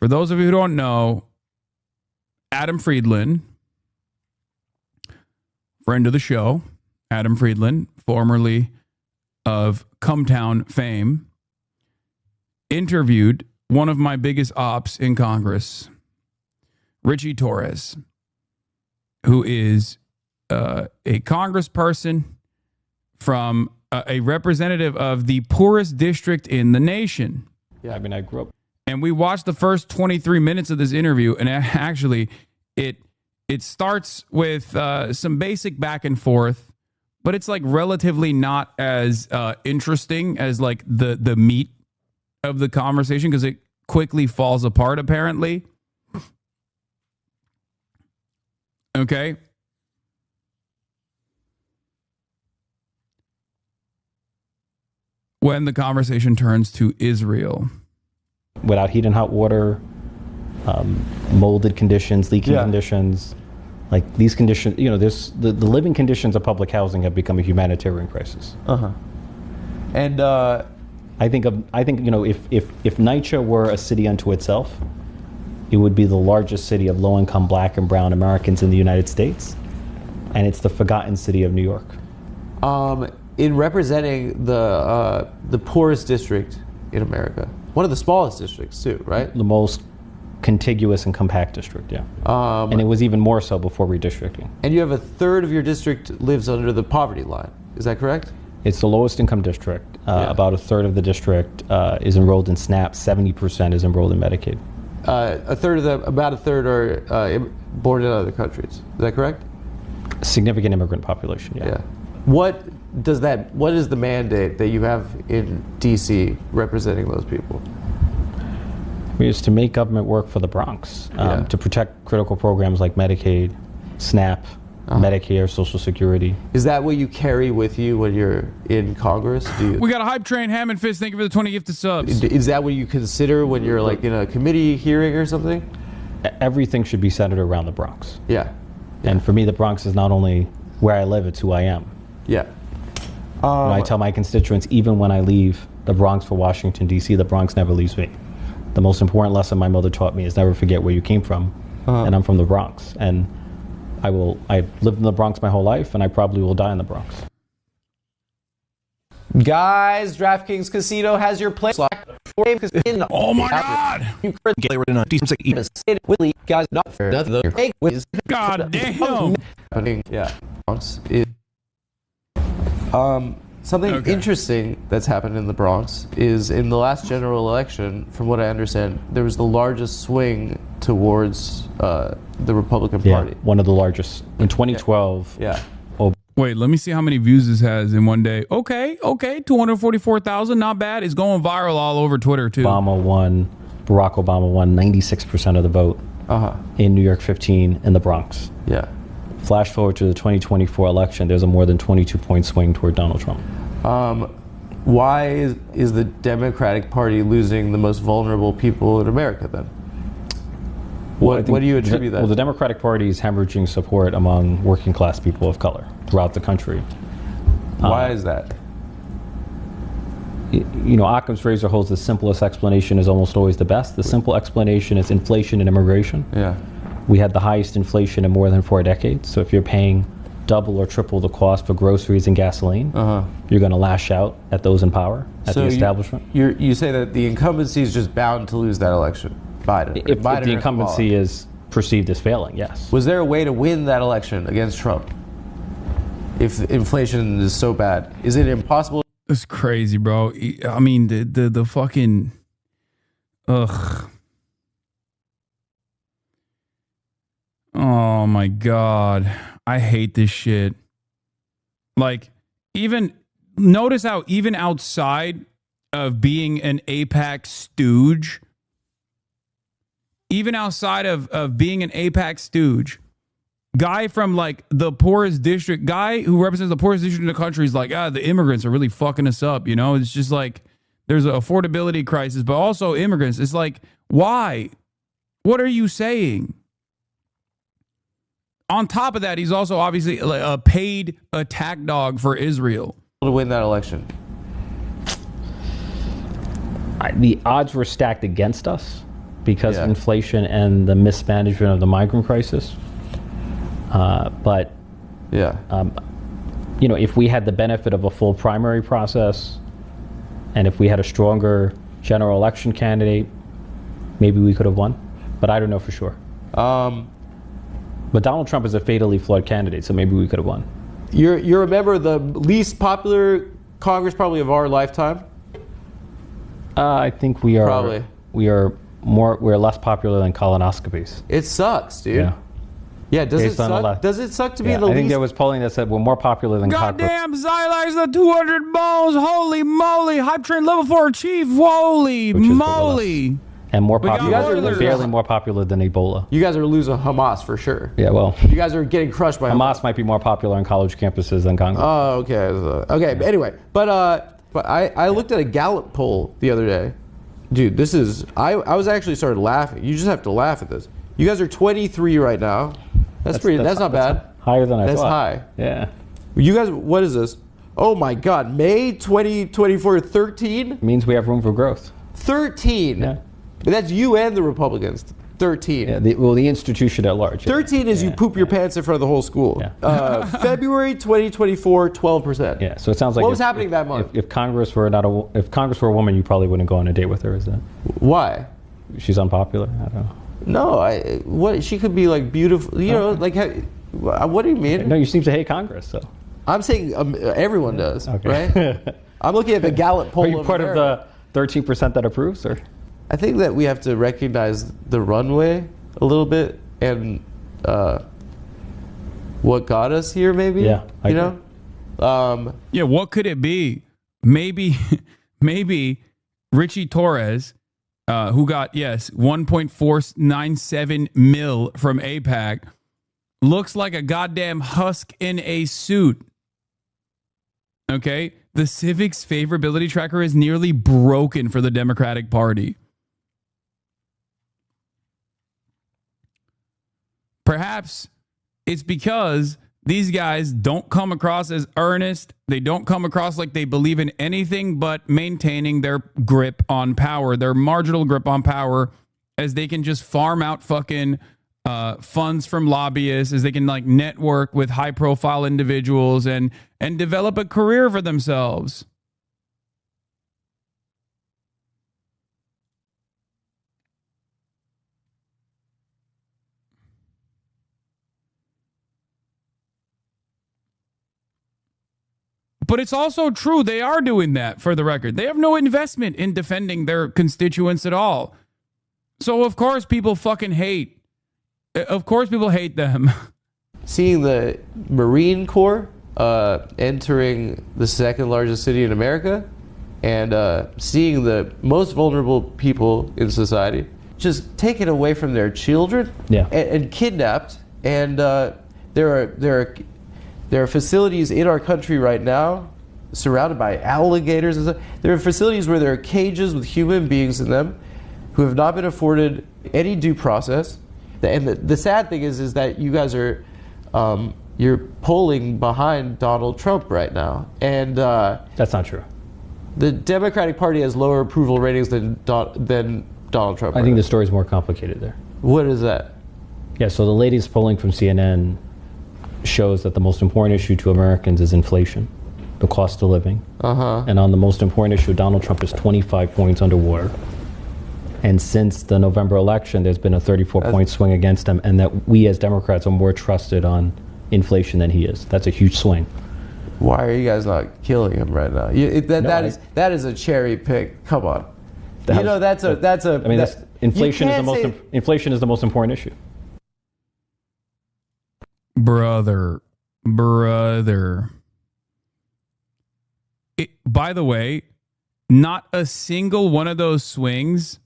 For those of you who don't know, Adam Friedland, friend of the show, Adam Friedland, formerly of Cumtown fame, interviewed one of my biggest ops in Congress, Richie Torres, who is a congressperson from a representative of the poorest district in the nation. Yeah, I mean, I grew up. And we watched the first 23 minutes of this interview, and actually it starts with some basic back and forth, but it's like relatively not as interesting as like the meat of the conversation because it quickly falls apart, apparently. Okay. When the conversation turns to Israel. Without heat and hot water, molded conditions, leaking conditions, like these conditions, you know, there's the living conditions of public housing have become a humanitarian crisis. And I think you know, if NYCHA were a city unto itself, it would be the largest city of low-income Black and Brown Americans in the United States, and it's the forgotten city of New York. In representing the poorest district in America, one of the smallest districts too, right? The most contiguous and compact district, yeah. And it was even more so before redistricting. And you have a third of your district lives under the poverty line. Is that correct? It's the lowest income district. About a third of the district is enrolled in SNAP. 70% is enrolled in Medicaid. About a third are born in other countries. Is that correct? Significant immigrant population, yeah. What is the mandate that you have in DC representing those people? Is to make government work for the Bronx, to protect critical programs like Medicaid, SNAP, Medicare, Social Security. Is that what you carry with you when you're in Congress? We got a hype train, Hammond Fist. Thank you for the 20 gifted subs. Is that what you consider when you're like in a committee hearing or something? Everything should be centered around the Bronx. Yeah. And for me, the Bronx is not only where I live, it's who I am. Yeah. I tell my constituents, even when I leave the Bronx for Washington, D.C., the Bronx never leaves me. The most important lesson my mother taught me is never forget where you came from. And I'm from the Bronx. And I've lived in the Bronx my whole life, and I probably will die in the Bronx. Guys, DraftKings Casino has your play. Oh my God! God damn! Yeah. Something interesting that's happened in the Bronx is in the last general election, from what I understand, there was the largest swing towards the Republican Party. One of the largest. In 2012. Yeah. Wait, let me see how many views this has in one day. Okay, 244,000, not bad. It's going viral all over Twitter, too. Barack Obama won 96% of the vote in New York 15 in the Bronx. Yeah. Flash forward to the 2024 election, there's a more than 22-point swing toward Donald Trump. Why is the Democratic Party losing the most vulnerable people in America, then? What do you attribute that to? Well, the Democratic Party is hemorrhaging support among working class people of color throughout the country. Why is that? You know, Occam's razor holds the simplest explanation is almost always the best. The simple explanation is inflation and immigration. Yeah. We had the highest inflation in more than 4 decades. So if you're paying double or triple the cost for groceries and gasoline, you're going to lash out at those in power, at the establishment. You say that the incumbency is just bound to lose that election. Biden. If the incumbency is perceived as failing, yes. Was there a way to win that election against Trump if inflation is so bad? Is it impossible? It's crazy, bro. I mean, the fucking... Ugh. Oh, my God. I hate this shit. Like, notice how even outside of being an AIPAC stooge... Even outside of being an AIPAC stooge, guy from like the poorest district, guy who represents the poorest district in the country is like, the immigrants are really fucking us up. You know, it's just like there's an affordability crisis, but also immigrants. It's like, why? What are you saying? On top of that, he's also obviously a paid attack dog for Israel. To win that election. The odds were stacked against us. because of inflation and the mismanagement of the migrant crisis. But if we had the benefit of a full primary process, and if we had a stronger general election candidate, maybe we could have won. But I don't know for sure. But Donald Trump is a fatally flawed candidate, so maybe we could have won. You're a member of the least popular Congress probably of our lifetime? I think we are. Probably. We're less popular than colonoscopies. It sucks, dude. Yeah. Yeah, does it suck? Does it suck to be in the least? I think there was polling that said we're more popular than goddamn Xilax, the 200 bones. Holy moly. Hype train level 4 chief. Holy moly. And more popular. You guys are barely more popular than Ebola. You guys are losing Hamas for sure. Yeah, well. You guys are getting crushed by Hamas might be more popular on college campuses than Congress. Oh, okay. Okay, but anyway. But I looked at a Gallup poll the other day. Dude, this is... I was actually started laughing. You just have to laugh at this. You guys are 23 right now. That's not bad. Higher than I thought. That's high. Yeah. You guys, what is this? Oh my God, May 2024, 13? Means we have room for growth. 13? Yeah. That's you and the Republicans. 13. Yeah, the institution at large. 13 is you poop your pants in front of the whole school. Yeah. February 2024, 12%. Yeah, so it sounds like... What was happening that month? If Congress were a woman, you probably wouldn't go on a date with her, is that? Why? She's unpopular? I don't know. No, she could be like beautiful, like, what do you mean? No, you seem to hate Congress, so. I'm saying everyone does, right? I'm looking at the Gallup poll. Are you part of the 13% that approves, or? I think that we have to recognize the runway a little bit and what got us here, maybe. Yeah, what could it be? Maybe Richie Torres, who got 1.497 mil from AIPAC, looks like a goddamn husk in a suit. Okay, the Civics favorability tracker is nearly broken for the Democratic Party. Perhaps it's because these guys don't come across as earnest. They don't come across like they believe in anything but maintaining their grip on power, their marginal grip on power, as they can just farm out fucking funds from lobbyists, as they can like network with high profile individuals and develop a career for themselves. But it's also true they are doing that, for the record. They have no investment in defending their constituents at all. So, of course, people fucking hate. Of course, people hate them. Seeing the Marine Corps entering the second largest city in America and seeing the most vulnerable people in society just taken away from their children and kidnapped. And there are facilities in our country right now surrounded by alligators and stuff. There are facilities where there are cages with human beings in them who have not been afforded any due process. And the sad thing is that you guys are you're polling behind Donald Trump right now. And that's not true. The Democratic Party has lower approval ratings than Donald Trump. I think the story's more complicated there. What is that? Yeah, so the latest polling from CNN shows that the most important issue to Americans is inflation, the cost of living. And on the most important issue, Donald Trump is 25 points underwater. And since the November election, there's been a 34-point swing against him, and that we as Democrats are more trusted on inflation than he is. That's a huge swing. Why are you guys not killing him right now? That is a cherry pick. Come on. Inflation is the most important issue. Brother. By the way, not a single one of those swings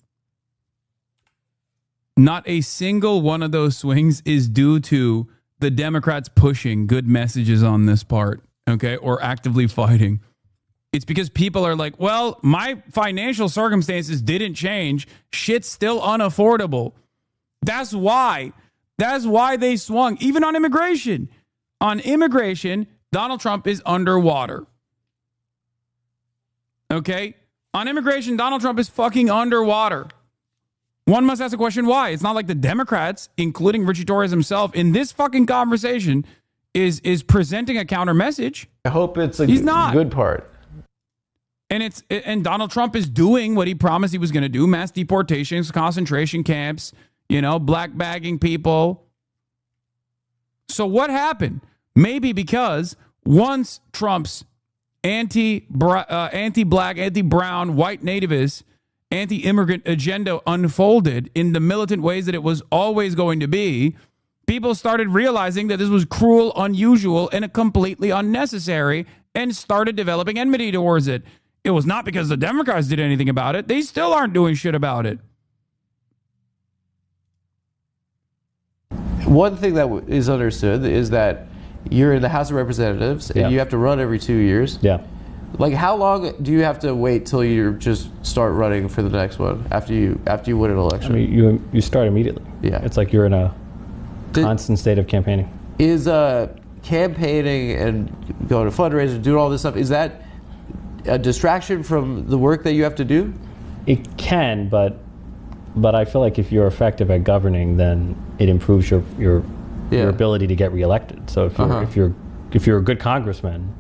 is due to the Democrats pushing good messages on this part, okay, or actively fighting. It's because people are like, well, my financial circumstances didn't change. Shit's still unaffordable. That's why they swung. Even on immigration. On immigration, Donald Trump is underwater. Okay? On immigration, Donald Trump is fucking underwater. One must ask the question why. It's not like the Democrats, including Richie Torres himself, in this fucking conversation, is presenting a counter message. I hope it's a good part. And Donald Trump is doing what he promised he was going to do: mass deportations, concentration camps, black bagging people. So what happened? Maybe because once Trump's anti-black, anti-brown, white nativist, anti-immigrant agenda unfolded in the militant ways that it was always going to be, people started realizing that this was cruel, unusual, and completely unnecessary, and started developing enmity towards it. It was not because the Democrats did anything about it. They still aren't doing shit about it. One thing that is understood is that you're in the House of Representatives and you have to run every 2 years. Yeah. Like, how long do you have to wait till you just start running for the next one after you win an election? I mean, you start immediately. Yeah. It's like you're in a constant state of campaigning. Is campaigning and going to fundraisers, doing all this stuff, is that a distraction from the work that you have to do? It can, but I feel like if you're effective at governing, then it improves your ability to get reelected. So if you're a good congressman,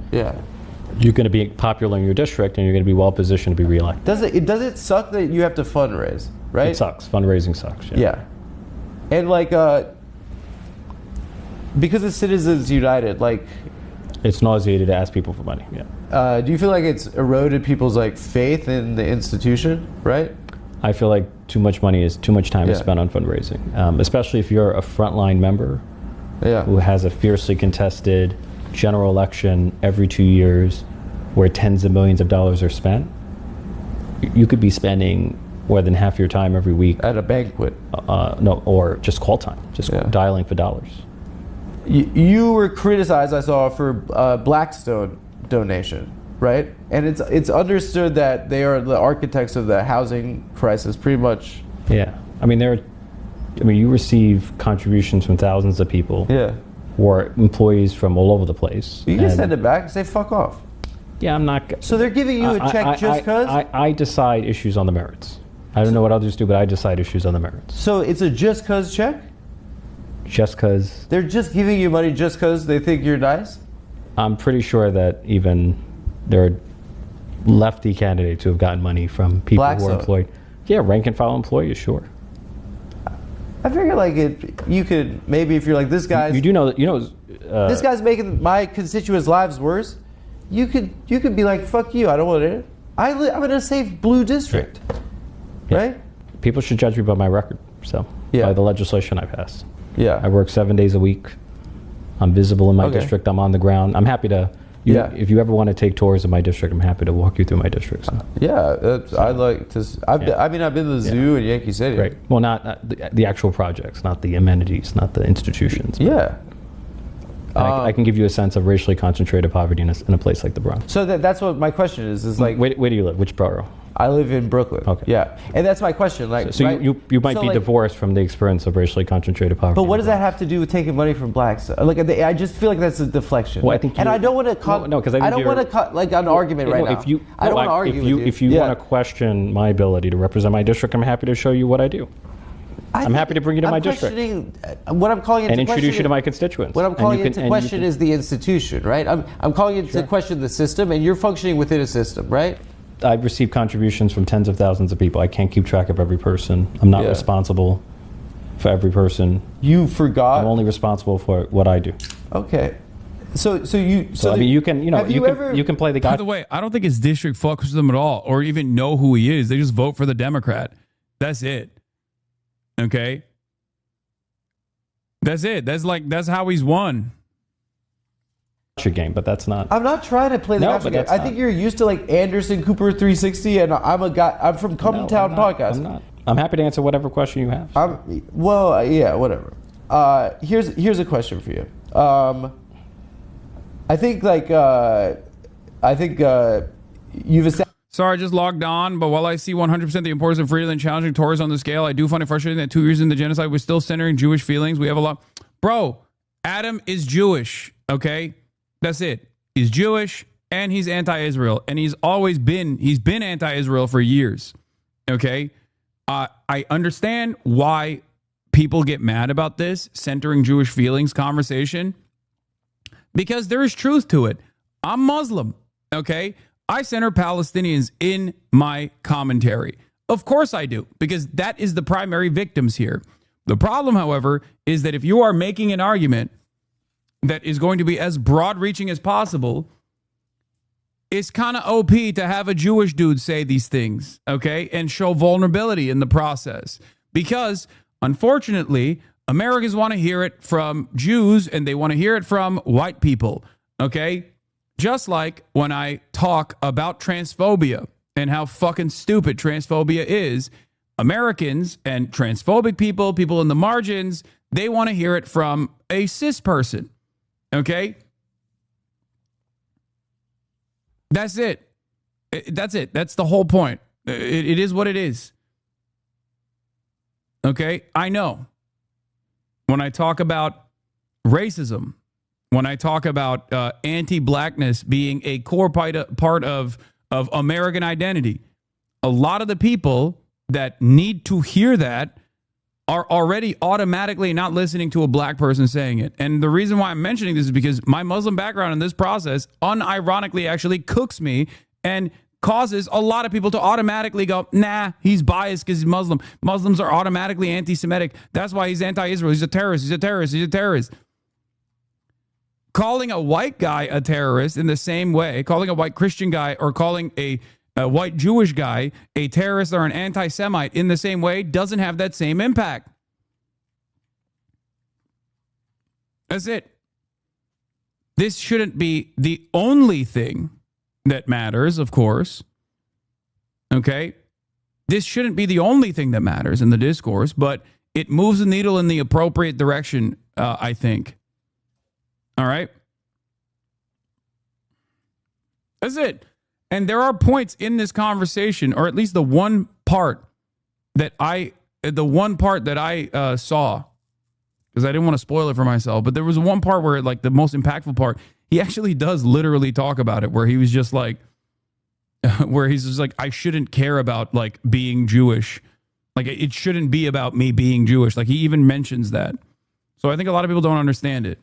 you're going to be popular in your district, and you're going to be well positioned to be reelected. Does it suck that you have to fundraise, right? It sucks. Fundraising sucks. Yeah. And because of Citizens United, it's nauseating to ask people for money. Yeah. Do you feel like it's eroded people's faith in the institution, right? I feel like too much money is too much time is spent on fundraising, especially if you're a frontline member who has a fiercely contested general election every 2 years where tens of millions of dollars are spent. You could be spending more than half your time every week at a banquet. Or just call time, dialing for dollars. You were criticized, I saw, for Blackstone donation, right? And it's understood that they are the architects of the housing crisis, pretty much. Yeah, you receive contributions from thousands of people. Yeah. Who are employees from all over the place. You can send it back and say fuck off. Yeah, I'm not. So they're giving you a check just because? I decide issues on the merits. I don't know what others do, but I decide issues on the merits. So it's a just cause check? Just because. They're just giving you money just because they think you're nice? I'm pretty sure that even there are lefty candidates who have gotten money from people who are employed. Yeah, rank and file employees, sure. I figure you could maybe, if you're like, this guy's. You do know that this guy's making my constituents' lives worse. You could be like, fuck you, I don't want it. I'm in a safe blue district, right? People should judge me by my record. So by the legislation I pass. Yeah, I work 7 days a week. I'm visible in my district. I'm on the ground. I'm happy to. If you ever want to take tours of my district, I'm happy to walk you through my district. So. I'd like to. I've been to the zoo in Yankee Stadium. Right. Well, not the actual projects, not the amenities, not the institutions. Yeah. I can give you a sense of racially concentrated poverty in a place like the Bronx. So that's what my question is like. Where do you live? Which borough? I live in Brooklyn. Okay. Yeah, and that's my question. So right? you might be divorced from the experience of racially concentrated poverty. But what does that have to do with taking money from blacks? I just feel like that's a deflection. Well, I think I don't want to I don't want to cut an argument right now. I don't want to argue with you. If you want to question my ability to represent my district, I'm happy to show you what I do. I'm happy to bring you to my district. What I'm calling into and introduce you to my constituents. What I'm calling into question is the institution, right? I'm calling into question the system, and you're functioning within a system, right? I've received contributions from tens of thousands of people. I can't keep track of every person. I'm not responsible for every person. You forgot? I'm only responsible for what I do. Okay. So you can play the guy. By the way, I don't think his district fucks with them at all, or even know who he is. They just vote for the Democrat. That's it. Okay. That's it. That's how he's won. Your game, but that's not. I'm not trying to play the gotcha game. I think you're used to Anderson Cooper 360, and I'm a guy. I'm from Come Town Podcast. I'm not. I'm happy to answer whatever question you have. Whatever. Here's a question for you. I think you've established. Sorry, I just logged on, but while I see 100% the importance of Friedland challenging Torres on the scale, I do find it frustrating that 2 years into the genocide, we're still centering Jewish feelings. We have a lot. Bro, Adam is Jewish, okay? That's it. He's Jewish, and he's anti-Israel, and he's been anti-Israel for years, okay? I understand why people get mad about this centering Jewish feelings conversation, because there is truth to it. I'm Muslim, okay? I center Palestinians in my commentary. Of course I do, because that is the primary victims here. The problem, however, is that if you are making an argument that is going to be as broad-reaching as possible, it's kind of OP to have a Jewish dude say these things, okay, and show vulnerability in the process. Because, unfortunately, Americans want to hear it from Jews and they want to hear it from white people, okay? Just like when I talk about transphobia and how fucking stupid transphobia is, Americans and transphobic people, people in the margins, they want to hear it from a cis person, okay? That's it. That's it. That's the whole point. It is what it is. Okay? I know. When I talk about racism, when I talk about anti-blackness being a core part of American identity, a lot of the people that need to hear that are already automatically not listening to a black person saying it. And the reason why I'm mentioning this is because my Muslim background in this process unironically actually cooks me and causes a lot of people to automatically go, nah, he's biased because he's Muslim. Muslims are automatically anti-Semitic. That's why he's anti-Israel. He's a terrorist. He's a terrorist. He's a terrorist. Calling a white guy a terrorist in the same way, calling a white Christian guy or calling a white Jewish guy a terrorist or an anti-Semite in the same way doesn't have that same impact. That's it. This shouldn't be the only thing that matters, of course. Okay? This shouldn't be the only thing that matters in the discourse, but it moves the needle in the appropriate direction, I think. All right? That's it. And there are points in this conversation, or at least the one part that I saw, because I didn't want to spoil it for myself, but there was one part where, like, the most impactful part, he actually does literally talk about it, where he was just like, I shouldn't care about, like, being Jewish. Like, it shouldn't be about me being Jewish. Like, he even mentions that. So I think a lot of people don't understand it.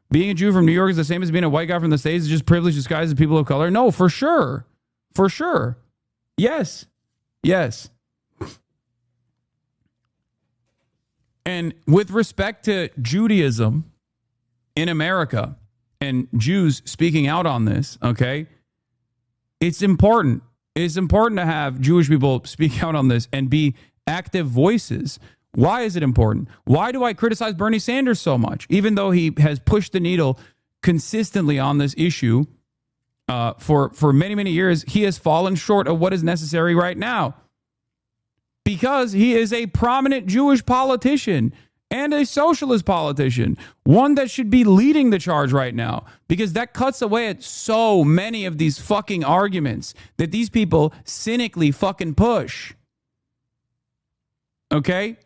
Being a Jew from New York is the same as being a white guy from the States. It's just privilege disguised as people of color. No, for sure. For sure. Yes. Yes. And with respect to Judaism in America and Jews speaking out on this, okay, it's important. It's important to have Jewish people speak out on this and be active voices. Why is it important? Why do I criticize Bernie Sanders so much? Even though he has pushed the needle consistently on this issue for many, many years, he has fallen short of what is necessary right now. Because he is a prominent Jewish politician and a socialist politician, one that should be leading the charge right now, because that cuts away at so many of these fucking arguments that these people cynically fucking push. Okay?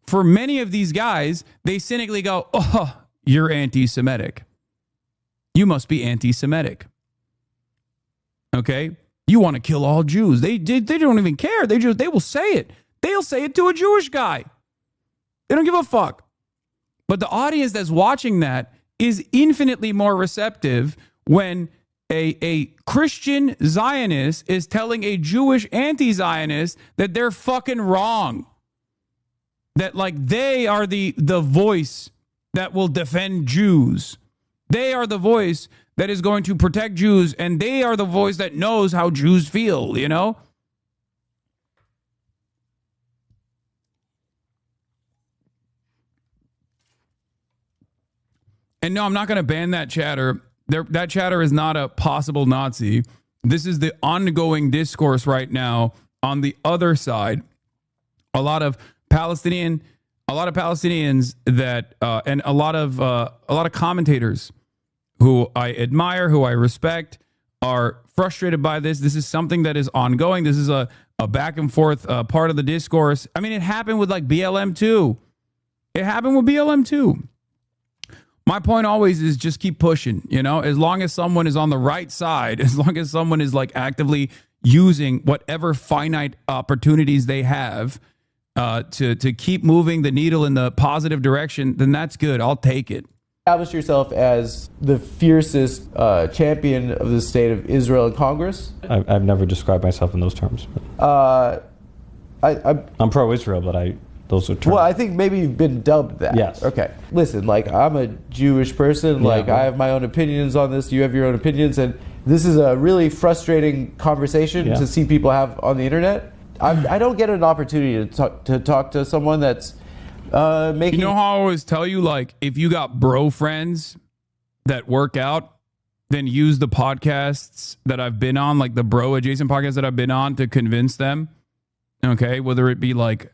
For many of these guys, they cynically go, oh, you're anti-Semitic. You must be anti-Semitic. Okay? You want to kill all Jews. They don't even care. They will say it. They'll say it to a Jewish guy. They don't give a fuck. But the audience that's watching that is infinitely more receptive when a Christian Zionist is telling a Jewish anti-Zionist that they're fucking wrong. That, like, they are the voice that will defend Jews. They are the voice that is going to protect Jews, and they are the voice that knows how Jews feel, you know? And no, I'm not going to ban that chatter. That chatter is not a possible Nazi. This is the ongoing discourse right now on the other side. A lot of Palestinians that and a lot of commentators who I admire, who I respect, are frustrated by this. This is something that is ongoing. This is a back and forth part of the discourse. I mean, it happened with like BLM too. It happened with BLM too. My point always is just keep pushing, as long as someone is on the right side, as long as someone is like actively using whatever finite opportunities they have to keep moving the needle in the positive direction, then that's good. I'll take it. Establish yourself as the fiercest champion of the state of Israel in Congress? I've never described myself in those terms. I'm pro-Israel, but those are terms. Well, I think maybe you've been dubbed that. Yes. Okay. Listen, like, I'm a Jewish person. Yeah, like, I have my own opinions on this. You have your own opinions. And this is a really frustrating conversation to see people have on the internet. I don't get an opportunity to talk to someone that's making... You know how I always tell you, like, if you got bro friends that work out, then use the podcasts that I've been on, like the bro adjacent podcasts that I've been on, to convince them. Okay? Whether it be like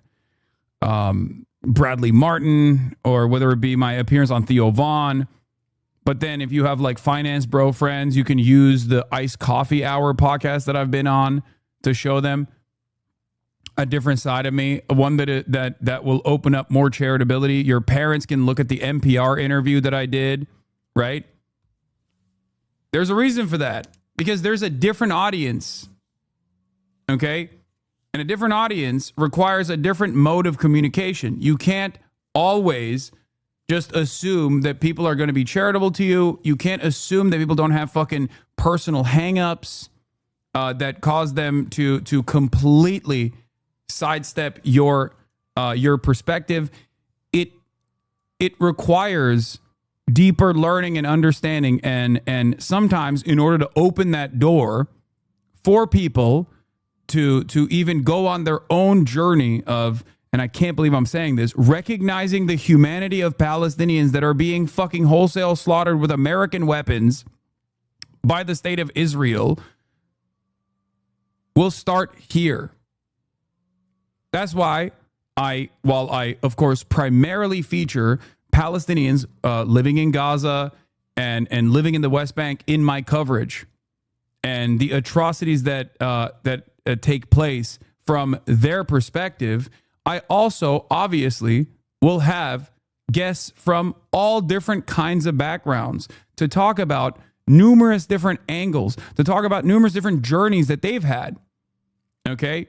Bradley Martin, or whether it be my appearance on Theo Vaughn. But then if you have like finance bro friends, you can use the Iced Coffee Hour podcast that I've been on to show them a different side of me, one that will open up more charitability. Your parents can look at the NPR interview that I did, right? There's a reason for that, because there's a different audience, okay? And a different audience requires a different mode of communication. You can't always just assume that people are going to be charitable to you. You can't assume that people don't have fucking personal hangups that cause them to completely sidestep your perspective. It requires deeper learning and understanding, and sometimes in order to open that door for people to even go on their own journey of, and I can't believe I'm saying this, recognizing the humanity of Palestinians that are being fucking wholesale slaughtered with American weapons by the state of Israel, will start here. That's why while I, of course, primarily feature Palestinians living in Gaza and living in the West Bank in my coverage, and the atrocities that take place from their perspective, I also obviously will have guests from all different kinds of backgrounds to talk about numerous different angles, to talk about numerous different journeys that they've had. Okay?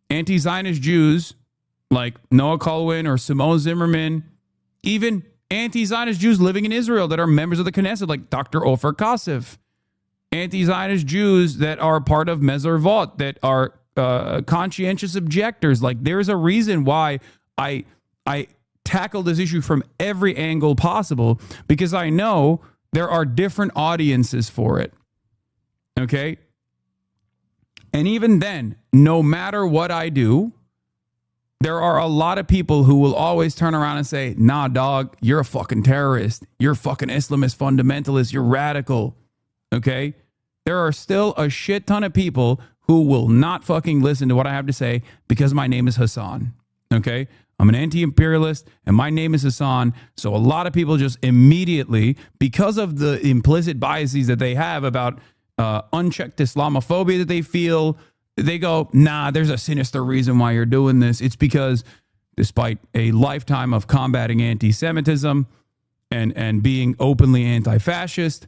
Anti-Zionist Jews like Noah Colwin or Simone Zimmerman, even anti-Zionist Jews living in Israel that are members of the Knesset, like Dr. Ofer Kasif. Anti-Zionist Jews that are part of Mezervot, that are conscientious objectors. Like, there's a reason why I tackle this issue from every angle possible, because I know there are different audiences for it. Okay? And even then, no matter what I do, there are a lot of people who will always turn around and say, nah, dog, you're a fucking terrorist. You're a fucking Islamist fundamentalist. You're radical. Okay? There are still a shit ton of people who will not fucking listen to what I have to say because my name is Hassan. Okay? I'm an anti-imperialist and my name is Hassan. So a lot of people just immediately, because of the implicit biases that they have about unchecked Islamophobia that they feel, they go, nah, there's a sinister reason why you're doing this. It's because despite a lifetime of combating anti-Semitism and being openly anti-fascist,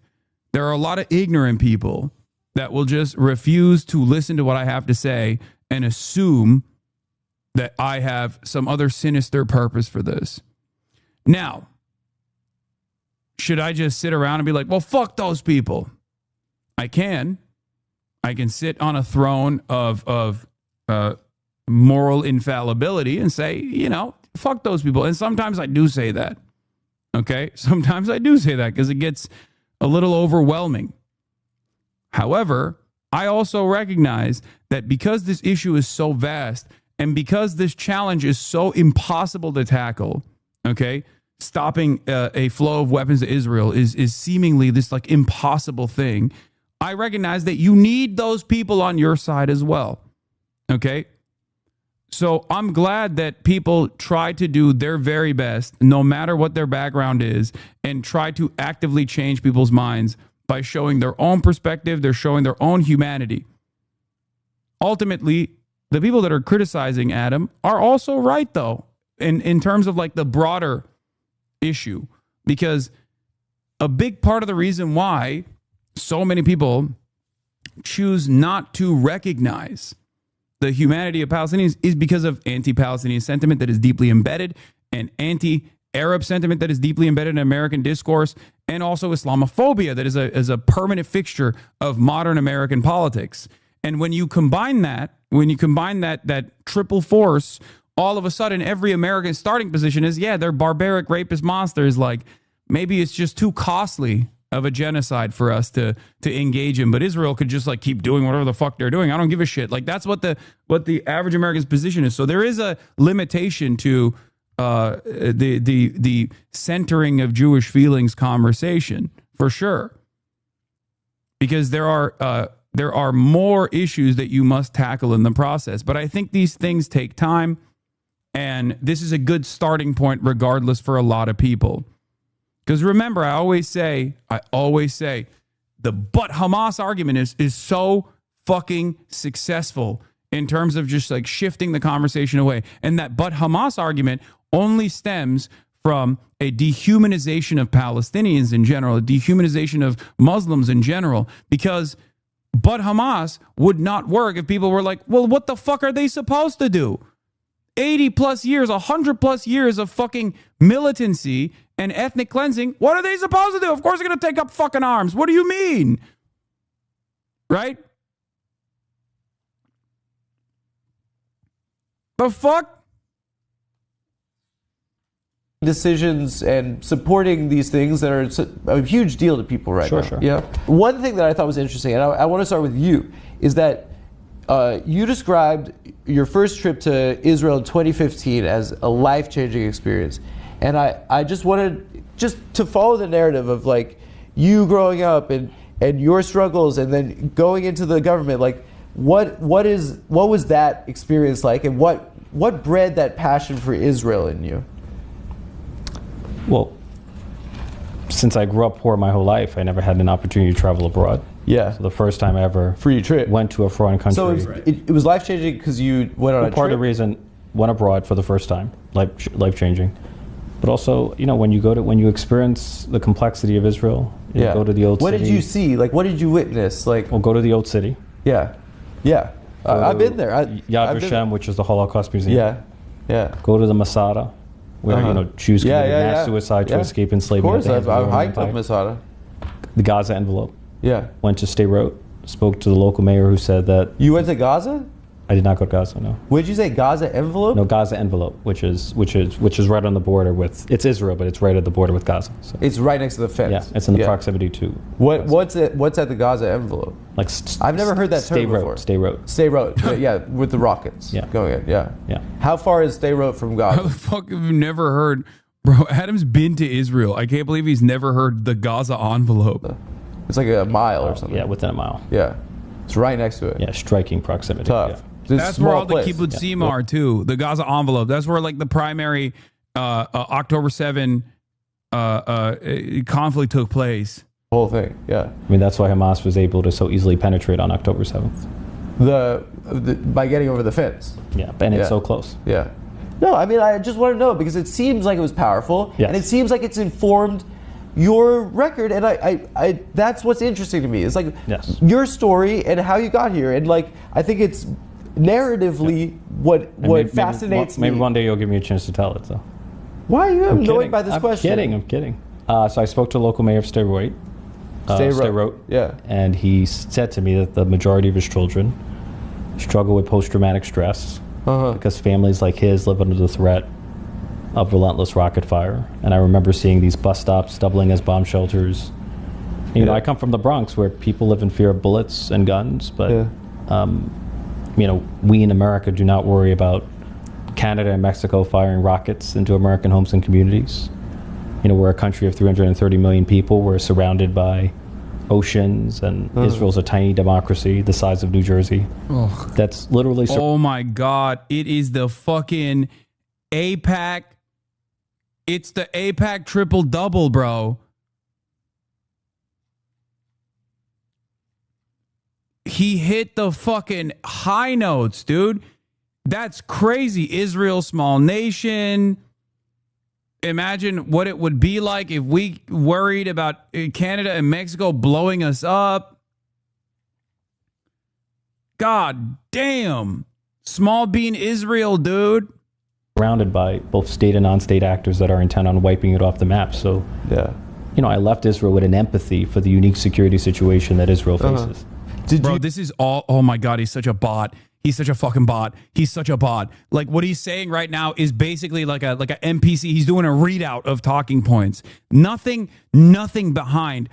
there are a lot of ignorant people that will just refuse to listen to what I have to say and assume that I have some other sinister purpose for this. Now, should I just sit around and be like, well, fuck those people? I can sit on a throne of moral infallibility and say, fuck those people. And sometimes I do say that. Okay? Sometimes I do say that because it gets a little overwhelming. However, I also recognize that because this issue is so vast and because this challenge is so impossible to tackle, okay, stopping a flow of weapons to Israel is seemingly this like impossible thing. I recognize that you need those people on your side as well. Okay? So I'm glad that people try to do their very best, no matter what their background is, and try to actively change people's minds by showing their own perspective. They're showing their own humanity. Ultimately, the people that are criticizing Adam are also right, though, in terms of like the broader issue. because a big part of the reason why so many people choose not to recognize the humanity of Palestinians is because of anti-Palestinian sentiment that is deeply embedded, and anti-Arab sentiment that is deeply embedded in American discourse, and also Islamophobia that is a permanent fixture of modern American politics. And when you combine that triple force, all of a sudden every American starting position is, yeah, they're barbaric rapist monsters. Like, maybe it's just too costly of a genocide for us to engage in, but Israel could just like keep doing whatever the fuck they're doing. I don't give a shit. Like, that's what the average American's position is. So there is a limitation to the centering of Jewish feelings conversation, for sure, because there are more issues that you must tackle in the process. But I think these things take time, and this is a good starting point regardless for a lot of people. Because remember, I always say, the but Hamas argument is so fucking successful in terms of just like shifting the conversation away. And that but Hamas argument only stems from a dehumanization of Palestinians in general, a dehumanization of Muslims in general, because but Hamas would not work if people were like, well, what the fuck are they supposed to do? 80 plus years, 100 plus years of fucking militancy and ethnic cleansing. What are they supposed to do? Of course they're going to take up fucking arms. What do you mean? Right? The fuck? Decisions and supporting these things that are a huge deal to people right now. Sure. Yeah. One thing that I thought was interesting, and I want to start with you, is that you described your first trip to Israel in 2015 as a life-changing experience. And I just wanted to follow the narrative of like you growing up and your struggles and then going into the government. Like what was that experience like, and what bred that passion for Israel in you? Well, since I grew up poor my whole life, I never had an opportunity to travel abroad. Yeah. So the first time I ever free trip went to a foreign country. So it was life-changing because you went on a trip? Part of the reason, went abroad for the first time, life-changing. But also, when you experience the complexity of Israel, you go to the old city. What did you see? Like, what did you witness? Like, well, go to the old city. Yeah. I've been there. Yad Vashem, which is the Holocaust Museum. Yeah. Go to the Masada, where Jews committed mass suicide to escape enslavement. Of course, I've hiked up Masada. The Gaza envelope. Yeah. Went to Sderot, spoke to the local mayor who said that... You went to Gaza? I did not go to Gaza, no. What did you say, Gaza envelope? No, Gaza envelope, which is right on the border with... It's Israel, but it's right at the border with Gaza. So. It's right next to the fence? Yeah, it's in the proximity to... What's at the Gaza envelope? Like I've never heard that term before. Sderot. Yeah, with the rockets going in, yeah. How far is Sderot from Gaza? How the fuck have you never heard... Bro, Adam's been to Israel. I can't believe he's never heard the Gaza envelope. It's like a mile or something. Yeah, within a mile. Yeah. It's right next to it. Yeah, striking proximity. Tough. Yeah. That's where all the kibbutzim are, too. The Gaza envelope. That's where, like, the primary October 7 conflict took place. Whole thing, yeah. I mean, that's why Hamas was able to so easily penetrate on October 7th. By getting over the fence. Yeah, and it's so close. Yeah. No, I mean, I just want to know, because it seems like it was powerful, and it seems like it's informed your record, and I that's what's interesting to me. It's like your story and how you got here, and like I think it's narratively what fascinates me. Maybe one day you'll give me a chance to tell it. So why are you annoyed by this question? I'm kidding. So I spoke to the local mayor of Sderot. Yeah. And he said to me that the majority of his children struggle with post-traumatic stress because families like his live under the threat of relentless rocket fire. And I remember seeing these bus stops doubling as bomb shelters. You know, I come from the Bronx where people live in fear of bullets and guns, but we in America do not worry about Canada and Mexico firing rockets into American homes and communities. You know, we're a country of 330 million people. We're surrounded by oceans, and Israel's a tiny democracy the size of New Jersey. That's literally... Oh my God. It is the fucking APAC. It's the APAC triple-double, bro. He hit the fucking high notes, dude. That's crazy. Israel, small nation. Imagine what it would be like if we worried about Canada and Mexico blowing us up. God damn. Small bean Israel, dude. Surrounded by both state and non-state actors that are intent on wiping it off the map. So, Yeah. I left Israel with an empathy for the unique security situation that Israel faces. This is all. Oh my God, he's such a bot. He's such a fucking bot. He's such a bot. Like what he's saying right now is basically like a NPC. He's doing a readout of talking points. Nothing behind.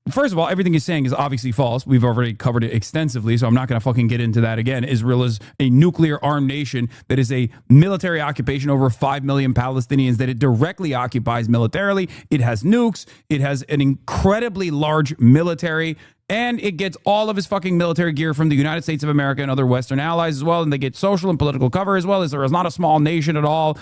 First of all, everything he's saying is obviously false. We've already covered it extensively, so I'm not going to fucking get into that again. Israel is a nuclear armed nation that is a military occupation over 5 million Palestinians that it directly occupies militarily. It has nukes. It has an incredibly large military, and it gets all of its fucking military gear from the United States of America and other Western allies as well, and they get social and political cover as well. Israel is not a small nation at all.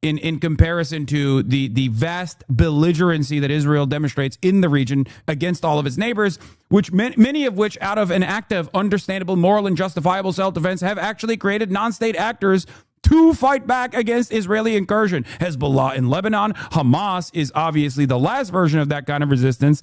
In comparison to the vast belligerency that Israel demonstrates in the region against all of its neighbors, which many of which, out of an act of understandable, moral, and justifiable self-defense, have actually created non-state actors to fight back against Israeli incursion. Hezbollah in Lebanon, Hamas is obviously the last version of that kind of resistance.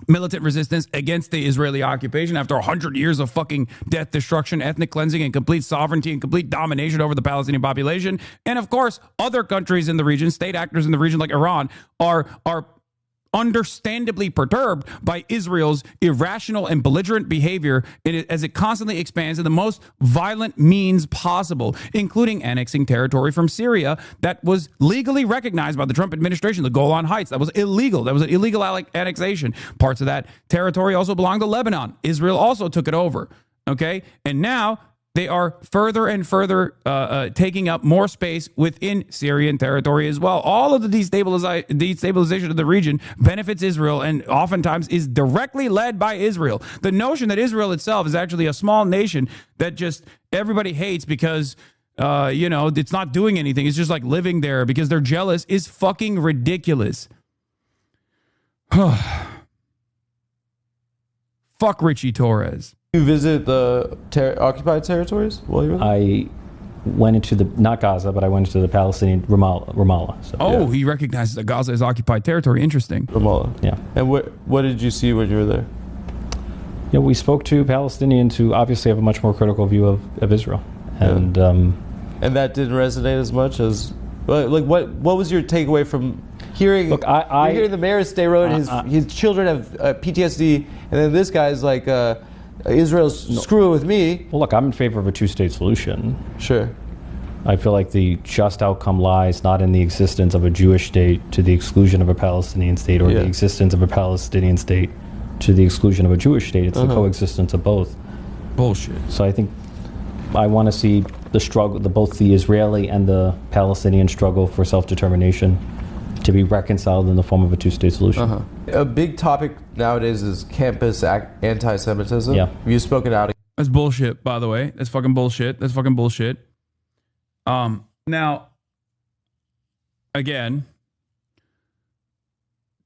Militant resistance against the Israeli occupation after 100 years of fucking death, destruction, ethnic cleansing, and complete sovereignty and complete domination over the Palestinian population. And of course, other countries in the region, state actors in the region like Iran, are understandably perturbed by Israel's irrational and belligerent behavior as it constantly expands in the most violent means possible, including annexing territory from Syria that was legally recognized by the Trump administration, the Golan Heights. That was illegal. That was an illegal annexation. Parts of that territory also belong to Lebanon. Israel also took it over. Okay? And now they are further and further taking up more space within Syrian territory as well. All of the destabilization of the region benefits Israel and oftentimes is directly led by Israel. The notion that Israel itself is actually a small nation that just everybody hates because, it's not doing anything. It's just like living there because they're jealous is fucking ridiculous. Fuck Richie Torres. You visit the occupied territories while you were there? I went into not Gaza, but I went into the Palestinian Ramallah. So. He recognizes that Gaza is occupied territory. Interesting. Ramallah. Yeah. And what did you see when you were there? We spoke to Palestinians who obviously have a much more critical view of Israel. And that didn't resonate as much as... Like, what was your takeaway from hearing... Look, you're hearing the mayor stay road, his children have PTSD, and then this guy's like... Israel's screwing with me. Well, look, I'm in favor of a two-state solution. Sure. I feel like the just outcome lies not in the existence of a Jewish state to the exclusion of a Palestinian state, or the existence of a Palestinian state to the exclusion of a Jewish state. It's the coexistence of both. Bullshit. So I think I want to see the struggle, both the Israeli and the Palestinian struggle for self-determination to be reconciled in the form of a two-state solution. A big topic nowadays is campus anti-Semitism. Yeah. You've spoken out. That's bullshit, by the way. That's fucking bullshit. Now, again,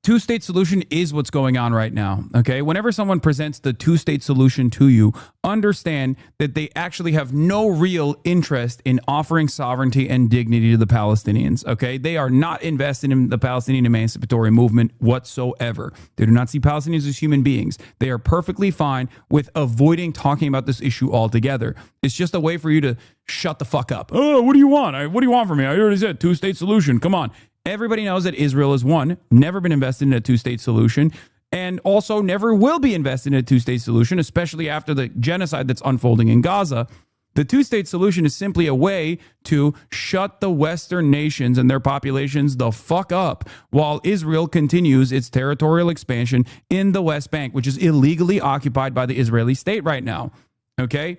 two-state solution is what's going on right now, okay? Whenever someone presents the two-state solution to you, understand that they actually have no real interest in offering sovereignty and dignity to the Palestinians, okay? They are not invested in the Palestinian emancipatory movement whatsoever. They do not see Palestinians as human beings. They are perfectly fine with avoiding talking about this issue altogether. It's just a way for you to shut the fuck up. Oh, what do you want? What do you want from me? I already said two-state solution. Come on. Everybody knows that Israel is one, never been invested in a two-state solution, and also never will be invested in a two-state solution, especially after the genocide that's unfolding in Gaza. The two-state solution is simply a way to shut the Western nations and their populations the fuck up while Israel continues its territorial expansion in the West Bank, which is illegally occupied by the Israeli state right now. Okay?